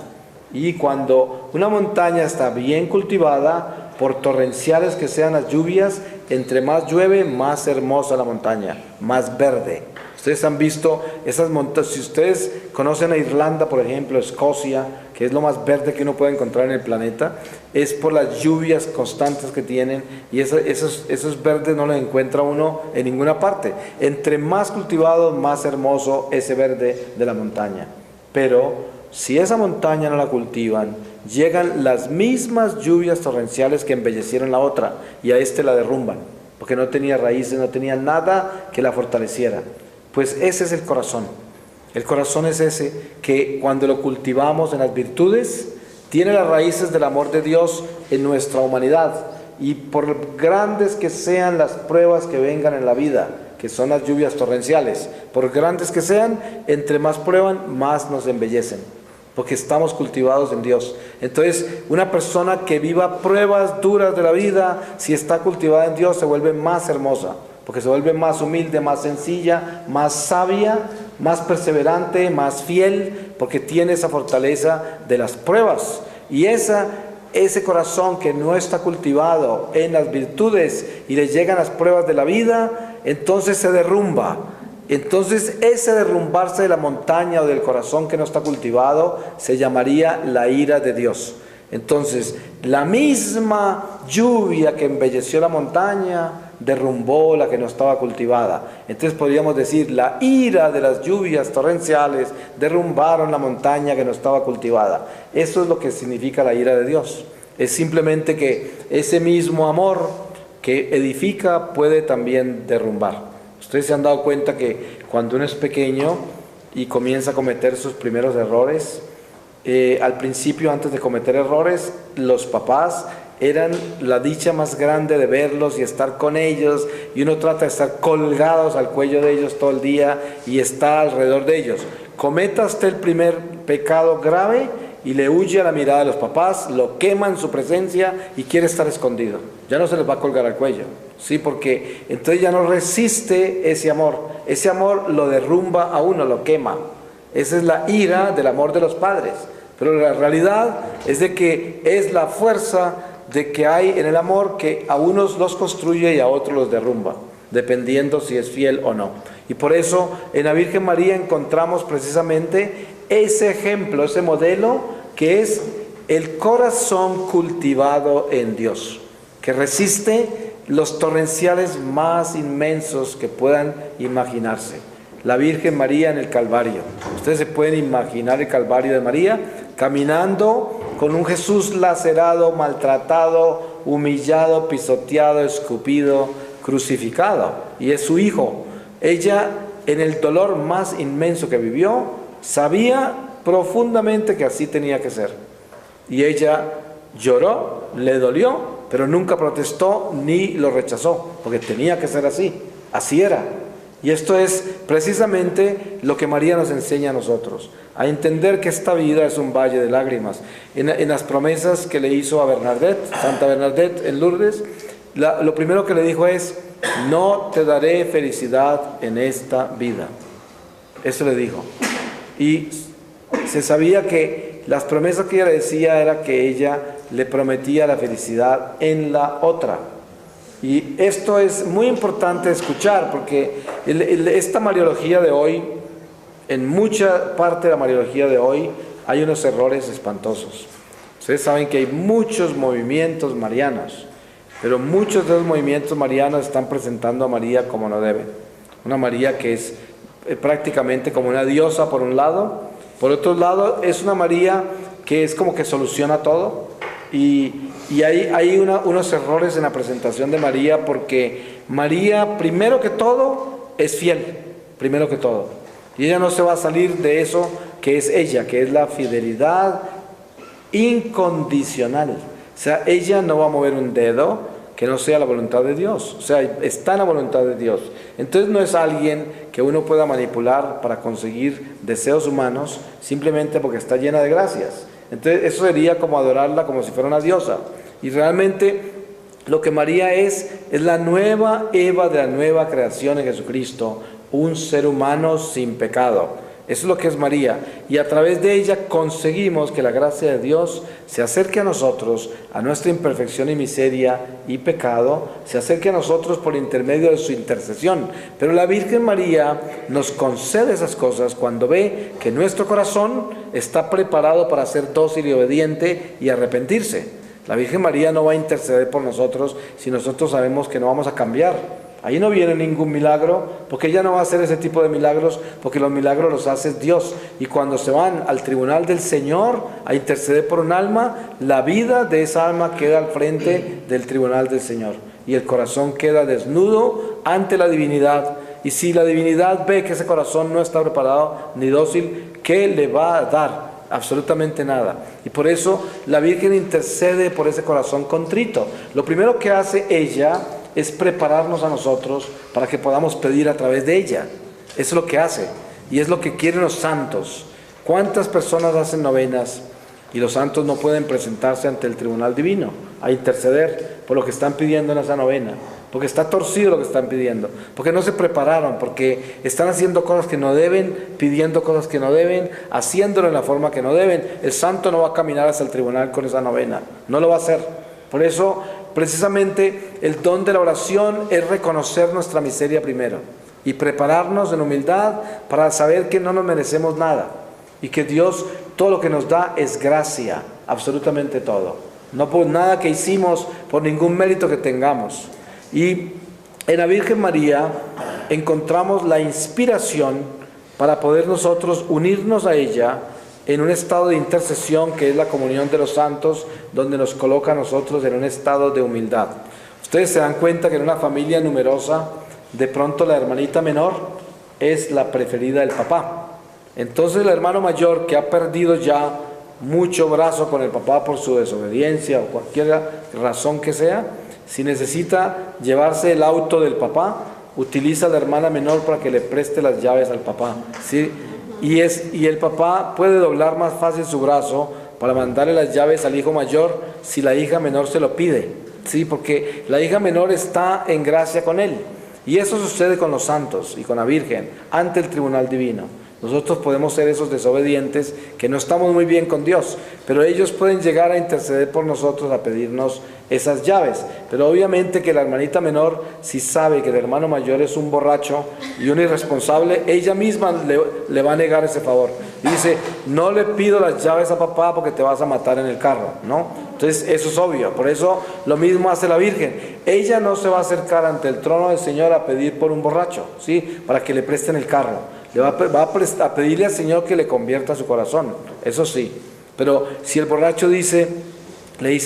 Speaker 1: Y cuando una montaña está bien cultivada, por torrenciales que sean las lluvias, entre más llueve, más hermosa la montaña, más verde. Ustedes han visto esas montañas, si ustedes conocen a Irlanda, por ejemplo, Escocia, que es lo más verde que uno puede encontrar en el planeta, es por las lluvias constantes que tienen, y esos verdes no los encuentra uno en ninguna parte. Entre más cultivado, más hermoso ese verde de la montaña. Pero si esa montaña no la cultivan, llegan las mismas lluvias torrenciales que embellecieron la otra, y a la derrumban, porque no tenía raíces, no tenía nada que la fortaleciera. Pues ese es el corazón. El corazón es ese que cuando lo cultivamos en las virtudes, tiene las raíces del amor de Dios en nuestra humanidad. Y por grandes que sean las pruebas que vengan en la vida, que son las lluvias torrenciales, por grandes que sean, entre más prueban, más nos embellecen, porque estamos cultivados en Dios. Entonces, una persona que viva pruebas duras de la vida, si está cultivada en Dios, se vuelve más hermosa, porque se vuelve más humilde, más sencilla, más sabia, más perseverante, más fiel, porque tiene esa fortaleza de las pruebas. Y ese corazón que no está cultivado en las virtudes y le llegan las pruebas de la vida, entonces se derrumba. Entonces ese derrumbarse de la montaña o del corazón que no está cultivado se llamaría la ira de Dios. Entonces la misma lluvia que embelleció la montaña derrumbó la que no estaba cultivada. Entonces podríamos decir, la ira de las lluvias torrenciales derrumbaron la montaña que no estaba cultivada. Eso es lo que significa la ira de Dios. Es simplemente que ese mismo amor que edifica puede también derrumbar. Ustedes se han dado cuenta que cuando uno es pequeño y comienza a cometer sus primeros errores, al principio, antes de cometer errores, los papás eran la dicha más grande de verlos y estar con ellos, y uno trata de estar colgados al cuello de ellos todo el día y estar alrededor de ellos. Cometa usted el primer pecado grave y le huye a la mirada de los papás, lo quema en su presencia y quiere estar escondido. Ya no se les va a colgar al cuello, ¿sí? Porque entonces ya no resiste ese amor lo derrumba a uno, lo quema. Esa es la ira del amor de los padres, pero la realidad es de que es la fuerza de que hay en el amor que a unos los construye y a otros los derrumba, dependiendo si es fiel o no. Y por eso en la Virgen María encontramos precisamente ese ejemplo, ese modelo, que es el corazón cultivado en Dios, que resiste los torrenciales más inmensos que puedan imaginarse. La Virgen María en el Calvario. Ustedes se pueden imaginar el Calvario de María caminando con un Jesús lacerado, maltratado, humillado, pisoteado, escupido, crucificado. Y es su hijo. Ella, en el dolor más inmenso que vivió, sabía profundamente que así tenía que ser. Y ella lloró, le dolió, pero nunca protestó ni lo rechazó, porque tenía que ser así. Así era. Y esto es precisamente lo que María nos enseña a nosotros, a entender que esta vida es un valle de lágrimas. En las promesas que le hizo a Bernadette, Santa Bernadette en Lourdes, lo primero que le dijo es: no te daré felicidad en esta vida. Eso le dijo. Y se sabía que las promesas que ella le decía era que ella le prometía la felicidad en la otra. Y esto es muy importante escuchar, porque esta Mariología de hoy, en mucha parte de la Mariología de hoy, hay unos errores espantosos. Ustedes saben que hay muchos movimientos marianos, pero muchos de los movimientos marianos están presentando a María como no deben. Una María que es prácticamente como una diosa por un lado, por otro lado es una María que es como que soluciona todo. Y hay unos errores en la presentación de María, porque María, primero que todo, es fiel, primero que todo. Y ella no se va a salir de eso que es ella, que es la fidelidad incondicional. O sea, ella no va a mover un dedo que no sea la voluntad de Dios. O sea, está en la voluntad de Dios. Entonces no es alguien que uno pueda manipular para conseguir deseos humanos simplemente porque está llena de gracias. Entonces eso sería como adorarla como si fuera una diosa. Y realmente Lo que María es la nueva Eva de la nueva creación en Jesucristo, un ser humano sin pecado. Eso es lo que es María, y a través de ella conseguimos que la gracia de Dios se acerque a nosotros, a nuestra imperfección y miseria y pecado, se acerque a nosotros por intermedio de su intercesión. Pero la Virgen María nos concede esas cosas cuando ve que nuestro corazón está preparado para ser dócil y obediente y arrepentirse. La Virgen María no va a interceder por nosotros si nosotros sabemos que no vamos a cambiar. Ahí no viene ningún milagro, porque ella no va a hacer ese tipo de milagros, porque los milagros los hace Dios. Y cuando se van al tribunal del Señor a interceder por un alma, la vida de esa alma queda al frente del tribunal del Señor. Y el corazón queda desnudo ante la divinidad. Y si la divinidad ve que ese corazón no está preparado ni dócil, ¿qué le va a dar? Absolutamente nada. Y por eso la Virgen intercede por ese corazón contrito. Lo primero que hace ella es prepararnos a nosotros para que podamos pedir a través de ella. Eso es lo que hace, y es lo que quieren los santos. ¿Cuántas personas hacen novenas y los santos no pueden presentarse ante el tribunal divino a interceder por lo que están pidiendo en esa novena? Porque está torcido lo que están pidiendo, porque no se prepararon, porque están haciendo cosas que no deben, pidiendo cosas que no deben, haciéndolo en la forma que no deben. El santo no va a caminar hacia el tribunal con esa novena, no lo va a hacer. Por eso, precisamente, el don de la oración es reconocer nuestra miseria primero y prepararnos en humildad para saber que no nos merecemos nada y que Dios todo lo que nos da es gracia, absolutamente todo, no por nada que hicimos, por ningún mérito que tengamos. Y en la Virgen María encontramos la inspiración para poder nosotros unirnos a ella en un estado de intercesión que es la comunión de los santos, donde nos coloca a nosotros en un estado de humildad. Ustedes se dan cuenta que en una familia numerosa, de pronto la hermanita menor es la preferida del papá. Entonces el hermano mayor, que ha perdido ya mucho brazo con el papá por su desobediencia o cualquier razón que sea, si necesita llevarse el auto del papá, utiliza a la hermana menor para que le preste las llaves al papá, ¿sí? Y el papá puede doblar más fácil su brazo para mandarle las llaves al hijo mayor si la hija menor se lo pide, ¿sí? Porque la hija menor está en gracia con él. Y eso sucede con los santos y con la Virgen ante el tribunal divino. Nosotros podemos ser esos desobedientes que no estamos muy bien con Dios, pero ellos pueden llegar a interceder por nosotros, a pedirnos esas llaves. Pero obviamente que la hermanita menor, si sabe que el hermano mayor es un borracho y un irresponsable, ella misma le va a negar ese favor. Dice, no le pido las llaves a papá porque te vas a matar en el carro, ¿no? Entonces eso es obvio. Por eso lo mismo hace la Virgen. Ella no se va a acercar ante el trono del Señor a pedir por un borracho, ¿sí? Para que le presten el carro. Le va a pedirle al Señor que le convierta su corazón, eso sí. Pero si el borracho le dice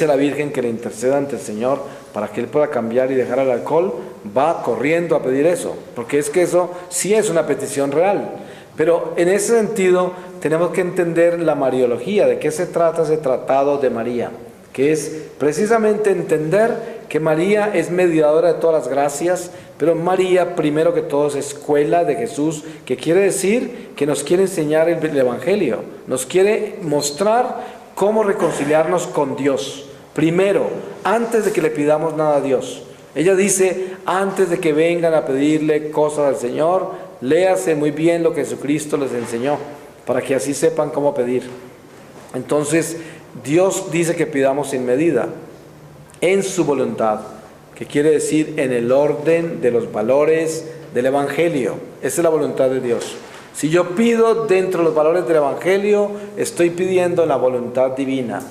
Speaker 1: a la Virgen que le interceda ante el Señor para que él pueda cambiar y dejar el alcohol, va corriendo a pedir eso, porque es que eso sí es una petición real. Pero en ese sentido tenemos que entender la mariología, de qué se trata ese tratado de María, que es precisamente entender que María es mediadora de todas las gracias, pero María primero que todo es escuela de Jesús, que quiere decir que nos quiere enseñar el Evangelio, nos quiere mostrar cómo reconciliarnos con Dios, primero, antes de que le pidamos nada a Dios. Ella dice, antes de que vengan a pedirle cosas al Señor, léase muy bien lo que Jesucristo les enseñó, para que así sepan cómo pedir. Entonces, Dios dice que pidamos sin medida, en su voluntad, que quiere decir en el orden de los valores del Evangelio. Esa es la voluntad de Dios. Si yo pido dentro de los valores del Evangelio, estoy pidiendo la voluntad divina.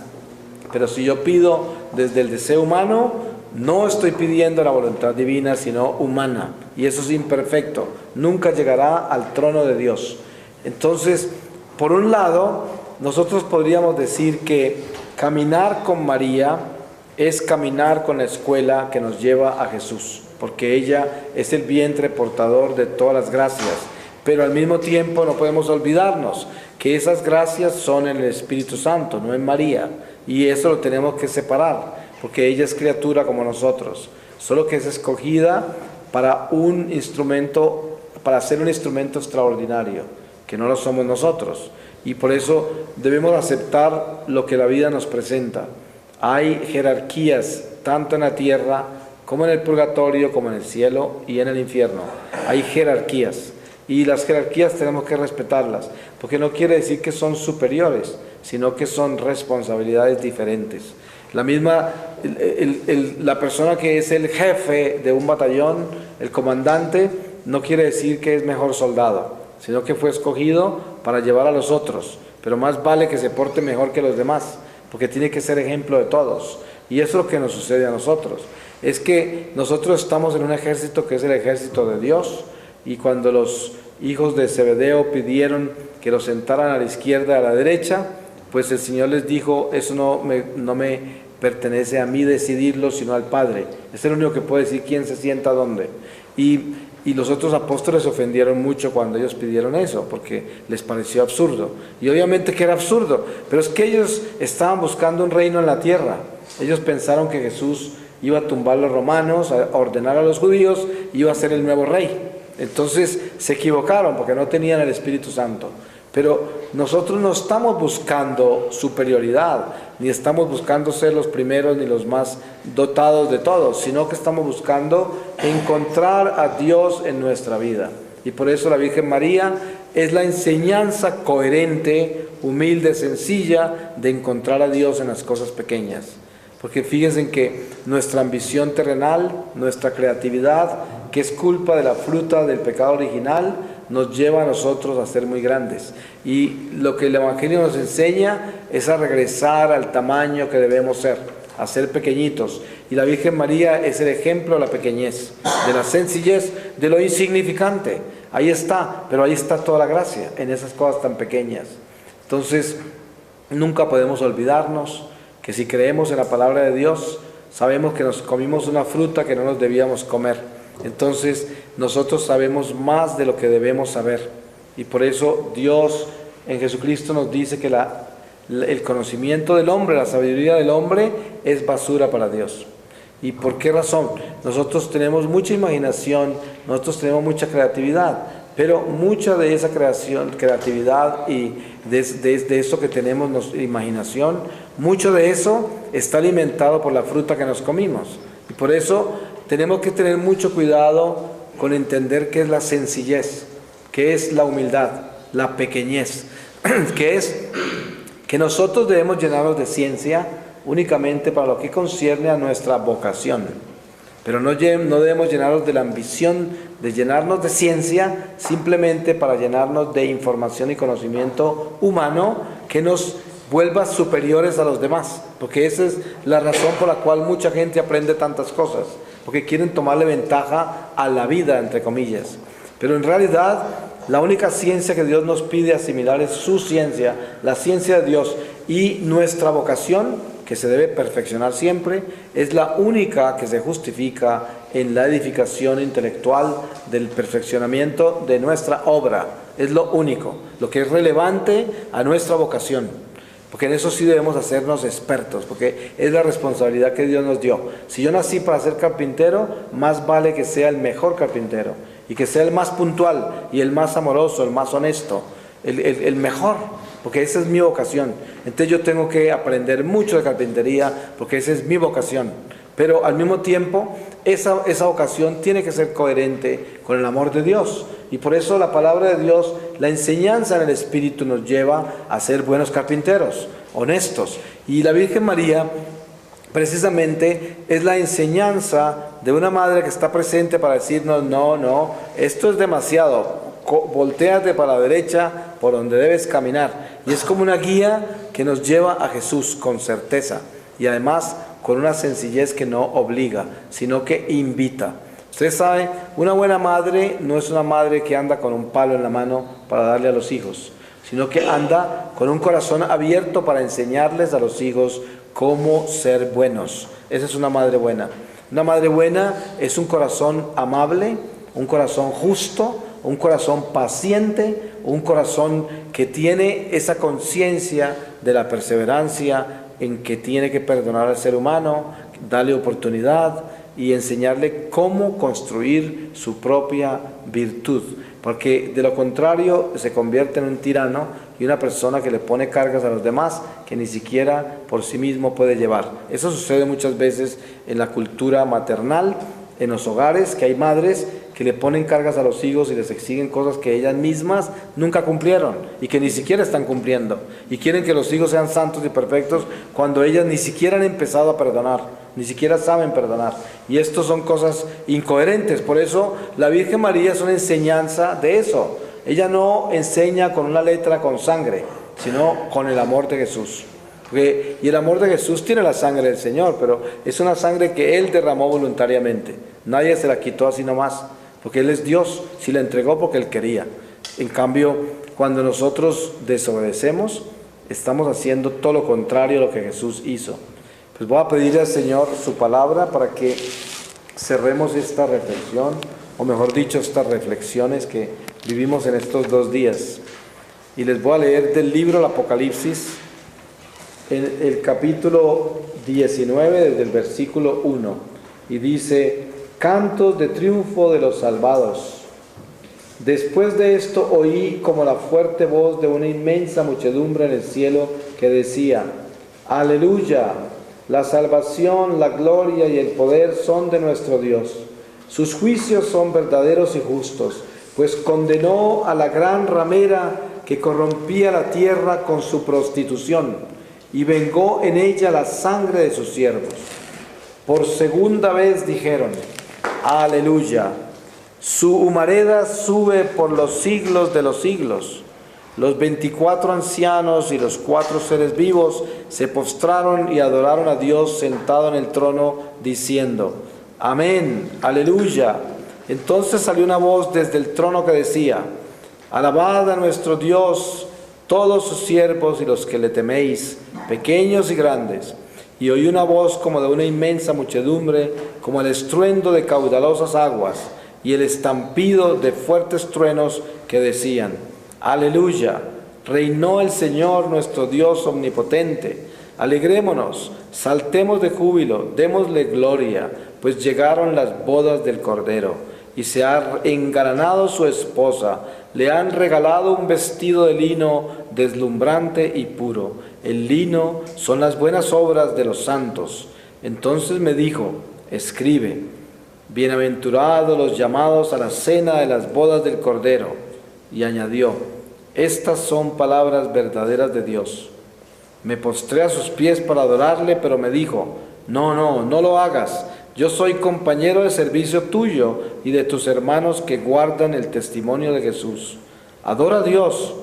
Speaker 1: Pero si yo pido desde el deseo humano, no estoy pidiendo la voluntad divina, sino humana. Y eso es imperfecto. Nunca llegará al trono de Dios. Entonces, por un lado, nosotros podríamos decir que caminar con María es caminar con la escuela que nos lleva a Jesús, porque ella es el vientre portador de todas las gracias. Pero al mismo tiempo no podemos olvidarnos que esas gracias son en el Espíritu Santo, no en María. Y eso lo tenemos que separar, porque ella es criatura como nosotros, solo que es escogida para un instrumento, para ser un instrumento extraordinario, que no lo somos nosotros. Y por eso debemos aceptar lo que la vida nos presenta. Hay jerarquías tanto en la tierra como en el purgatorio, como en el cielo y en el infierno. Hay jerarquías y las jerarquías tenemos que respetarlas, porque no quiere decir que son superiores, sino que son responsabilidades diferentes. La persona que es el jefe de un batallón, el comandante, no quiere decir que es mejor soldado, sino que fue escogido para llevar a los otros, pero más vale que se porte mejor que los demás, porque tiene que ser ejemplo de todos. Y eso es lo que nos sucede a nosotros, es que nosotros estamos en un ejército que es el ejército de Dios, y cuando los hijos de Zebedeo pidieron que los sentaran a la izquierda y a la derecha, pues el Señor les dijo, eso no me pertenece a mí decidirlo, sino al Padre. Es el único que puede decir quién se sienta dónde. Y los otros apóstoles se ofendieron mucho cuando ellos pidieron eso, porque les pareció absurdo. Y obviamente que era absurdo, pero es que ellos estaban buscando un reino en la tierra. Ellos pensaron que Jesús iba a tumbar a los romanos, a ordenar a los judíos, y iba a ser el nuevo rey. Entonces se equivocaron porque no tenían el Espíritu Santo. Pero nosotros no estamos buscando superioridad, ni estamos buscando ser los primeros ni los más dotados de todos, sino que estamos buscando encontrar a Dios en nuestra vida. Y por eso la Virgen María es la enseñanza coherente, humilde, sencilla de encontrar a Dios en las cosas pequeñas. Porque fíjense que nuestra ambición terrenal, nuestra creatividad, que es culpa de la fruta del pecado original, nos lleva a nosotros a ser muy grandes. Y lo que el Evangelio nos enseña es a regresar al tamaño que debemos ser, a ser pequeñitos. Y la Virgen María es el ejemplo de la pequeñez, de la sencillez, de lo insignificante. Ahí está, pero ahí está toda la gracia, en esas cosas tan pequeñas. Entonces, nunca podemos olvidarnos que si creemos en la palabra de Dios, sabemos que nos comimos una fruta que no nos debíamos comer. Entonces nosotros sabemos más de lo que debemos saber, y por eso Dios en Jesucristo nos dice que el conocimiento del hombre, la sabiduría del hombre es basura para Dios. ¿Y por qué razón? Nosotros tenemos mucha imaginación, nosotros tenemos mucha creatividad, pero mucha de esa creatividad y de eso que tenemos, imaginación, mucho de eso está alimentado por la fruta que nos comimos. Y por eso tenemos que tener mucho cuidado con entender qué es la sencillez, qué es la humildad, la pequeñez, que es que nosotros debemos llenarnos de ciencia únicamente para lo que concierne a nuestra vocación, pero no debemos llenarnos de la ambición de llenarnos de ciencia simplemente para llenarnos de información y conocimiento humano que nos vuelva superiores a los demás, porque esa es la razón por la cual mucha gente aprende tantas cosas, porque quieren tomarle ventaja a la vida, entre comillas. Pero en realidad la única ciencia que Dios nos pide asimilar es su ciencia, la ciencia de Dios, y nuestra vocación, que se debe perfeccionar siempre, es la única que se justifica en la edificación intelectual del perfeccionamiento de nuestra obra. Es lo único, lo que es relevante a nuestra vocación, porque en eso sí debemos hacernos expertos, porque es la responsabilidad que Dios nos dio. Si yo nací para ser carpintero, más vale que sea el mejor carpintero, y que sea el más puntual, y el más amoroso, el más honesto, el mejor, porque esa es mi vocación. Entonces yo tengo que aprender mucho de carpintería, porque esa es mi vocación. Pero al mismo tiempo, esa vocación tiene que ser coherente con el amor de Dios. Y por eso la palabra de Dios, la enseñanza en el Espíritu nos lleva a ser buenos carpinteros, honestos. Y la Virgen María, precisamente, es la enseñanza de una madre que está presente para decirnos, no, esto es demasiado. Voltéate para la derecha por donde debes caminar, y es como una guía que nos lleva a Jesús con certeza, y además con una sencillez que no obliga, sino que invita. Usted sabe, una buena madre no es una madre que anda con un palo en la mano para darle a los hijos, sino que anda con un corazón abierto para enseñarles a los hijos cómo ser buenos. Esa es una madre buena. Una madre buena es un corazón amable, un corazón justo, un corazón paciente, un corazón que tiene esa conciencia de la perseverancia en que tiene que perdonar al ser humano, darle oportunidad y enseñarle cómo construir su propia virtud, porque de lo contrario se convierte en un tirano y una persona que le pone cargas a los demás que ni siquiera por sí mismo puede llevar. Eso sucede muchas veces en la cultura maternal, en los hogares, que hay madres que le ponen cargas a los hijos y les exigen cosas que ellas mismas nunca cumplieron y que ni siquiera están cumpliendo, y quieren que los hijos sean santos y perfectos cuando ellas ni siquiera han empezado a perdonar, ni siquiera saben perdonar. Y esto son cosas incoherentes. Por eso la Virgen María es una enseñanza de eso. Ella no enseña con una letra con sangre, sino con el amor de Jesús. Y el amor de Jesús tiene la sangre del Señor, pero es una sangre que Él derramó voluntariamente. Nadie se la quitó así nomás, porque Él es Dios, si la entregó porque Él quería. En cambio, cuando nosotros desobedecemos, estamos haciendo todo lo contrario a lo que Jesús hizo. Pues voy a pedirle al Señor su palabra para que cerremos esta reflexión, o mejor dicho, estas reflexiones que vivimos en estos 2 días. Y les voy a leer del libro del Apocalipsis, en el capítulo 19, desde el versículo 1, y dice: cantos de triunfo de los salvados. Después de esto oí como la fuerte voz de una inmensa muchedumbre en el cielo que decía: aleluya, la salvación, la gloria y el poder son de nuestro Dios. Sus juicios son verdaderos y justos, pues condenó a la gran ramera que corrompía la tierra con su prostitución, y vengó en ella la sangre de sus siervos. Por segunda vez dijeron: aleluya, su humareda sube por los siglos de los siglos. Los 24 ancianos y los 4 seres vivos se postraron y adoraron a Dios sentado en el trono, diciendo: amén, aleluya. Entonces salió una voz desde el trono que decía: alabad a nuestro Dios, todos sus siervos y los que le teméis, pequeños y grandes. Y oí una voz como de una inmensa muchedumbre, como el estruendo de caudalosas aguas, y el estampido de fuertes truenos que decían: aleluya, reinó el Señor nuestro Dios omnipotente. Alegrémonos, saltemos de júbilo, démosle gloria, pues llegaron las bodas del Cordero, y se ha engalanado su esposa. Le han regalado un vestido de lino deslumbrante y puro. El lino son las buenas obras de los santos. Entonces me dijo: escribe, bienaventurados los llamados a la cena de las bodas del Cordero. Y añadió: estas son palabras verdaderas de Dios. Me postré a sus pies para adorarle, pero me dijo: no lo hagas. Yo soy compañero de servicio tuyo y de tus hermanos que guardan el testimonio de Jesús. Adora a Dios.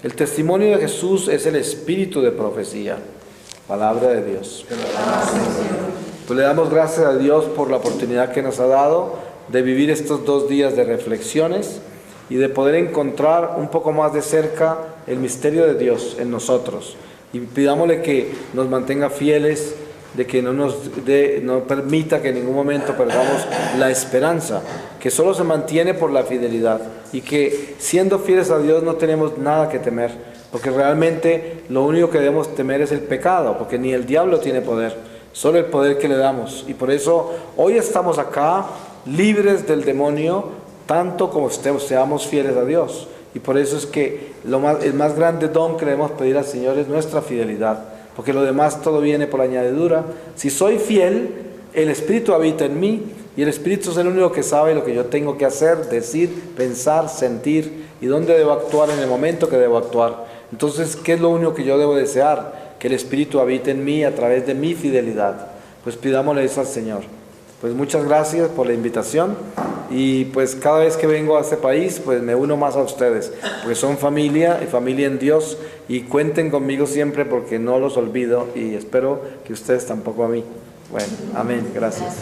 Speaker 1: El testimonio de Jesús es el espíritu de profecía. Palabra de Dios. Pues le damos gracias a Dios por la oportunidad que nos ha dado de vivir estos 2 días de reflexiones y de poder encontrar un poco más de cerca el misterio de Dios en nosotros. Y pidámosle que nos mantenga fieles, de que no permita que en ningún momento perdamos la esperanza, que solo se mantiene por la fidelidad, y que siendo fieles a Dios no tenemos nada que temer, porque realmente lo único que debemos temer es el pecado, porque ni el diablo tiene poder, solo el poder que le damos. Y por eso hoy estamos acá libres del demonio, tanto como seamos fieles a Dios. Y por eso es que el más grande don que debemos pedir al Señor es nuestra fidelidad, porque lo demás todo viene por añadidura. Si soy fiel, el Espíritu habita en mí, y el Espíritu es el único que sabe lo que yo tengo que hacer, decir, pensar, sentir, y dónde debo actuar en el momento que debo actuar. Entonces, ¿qué es lo único que yo debo desear? Que el Espíritu habite en mí a través de mi fidelidad. Pues pidámosle eso al Señor. Pues muchas gracias por la invitación, y pues cada vez que vengo a este país pues me uno más a ustedes, porque son familia y familia en Dios, y cuenten conmigo siempre porque no los olvido, y espero que ustedes tampoco a mí. Bueno, amén, gracias.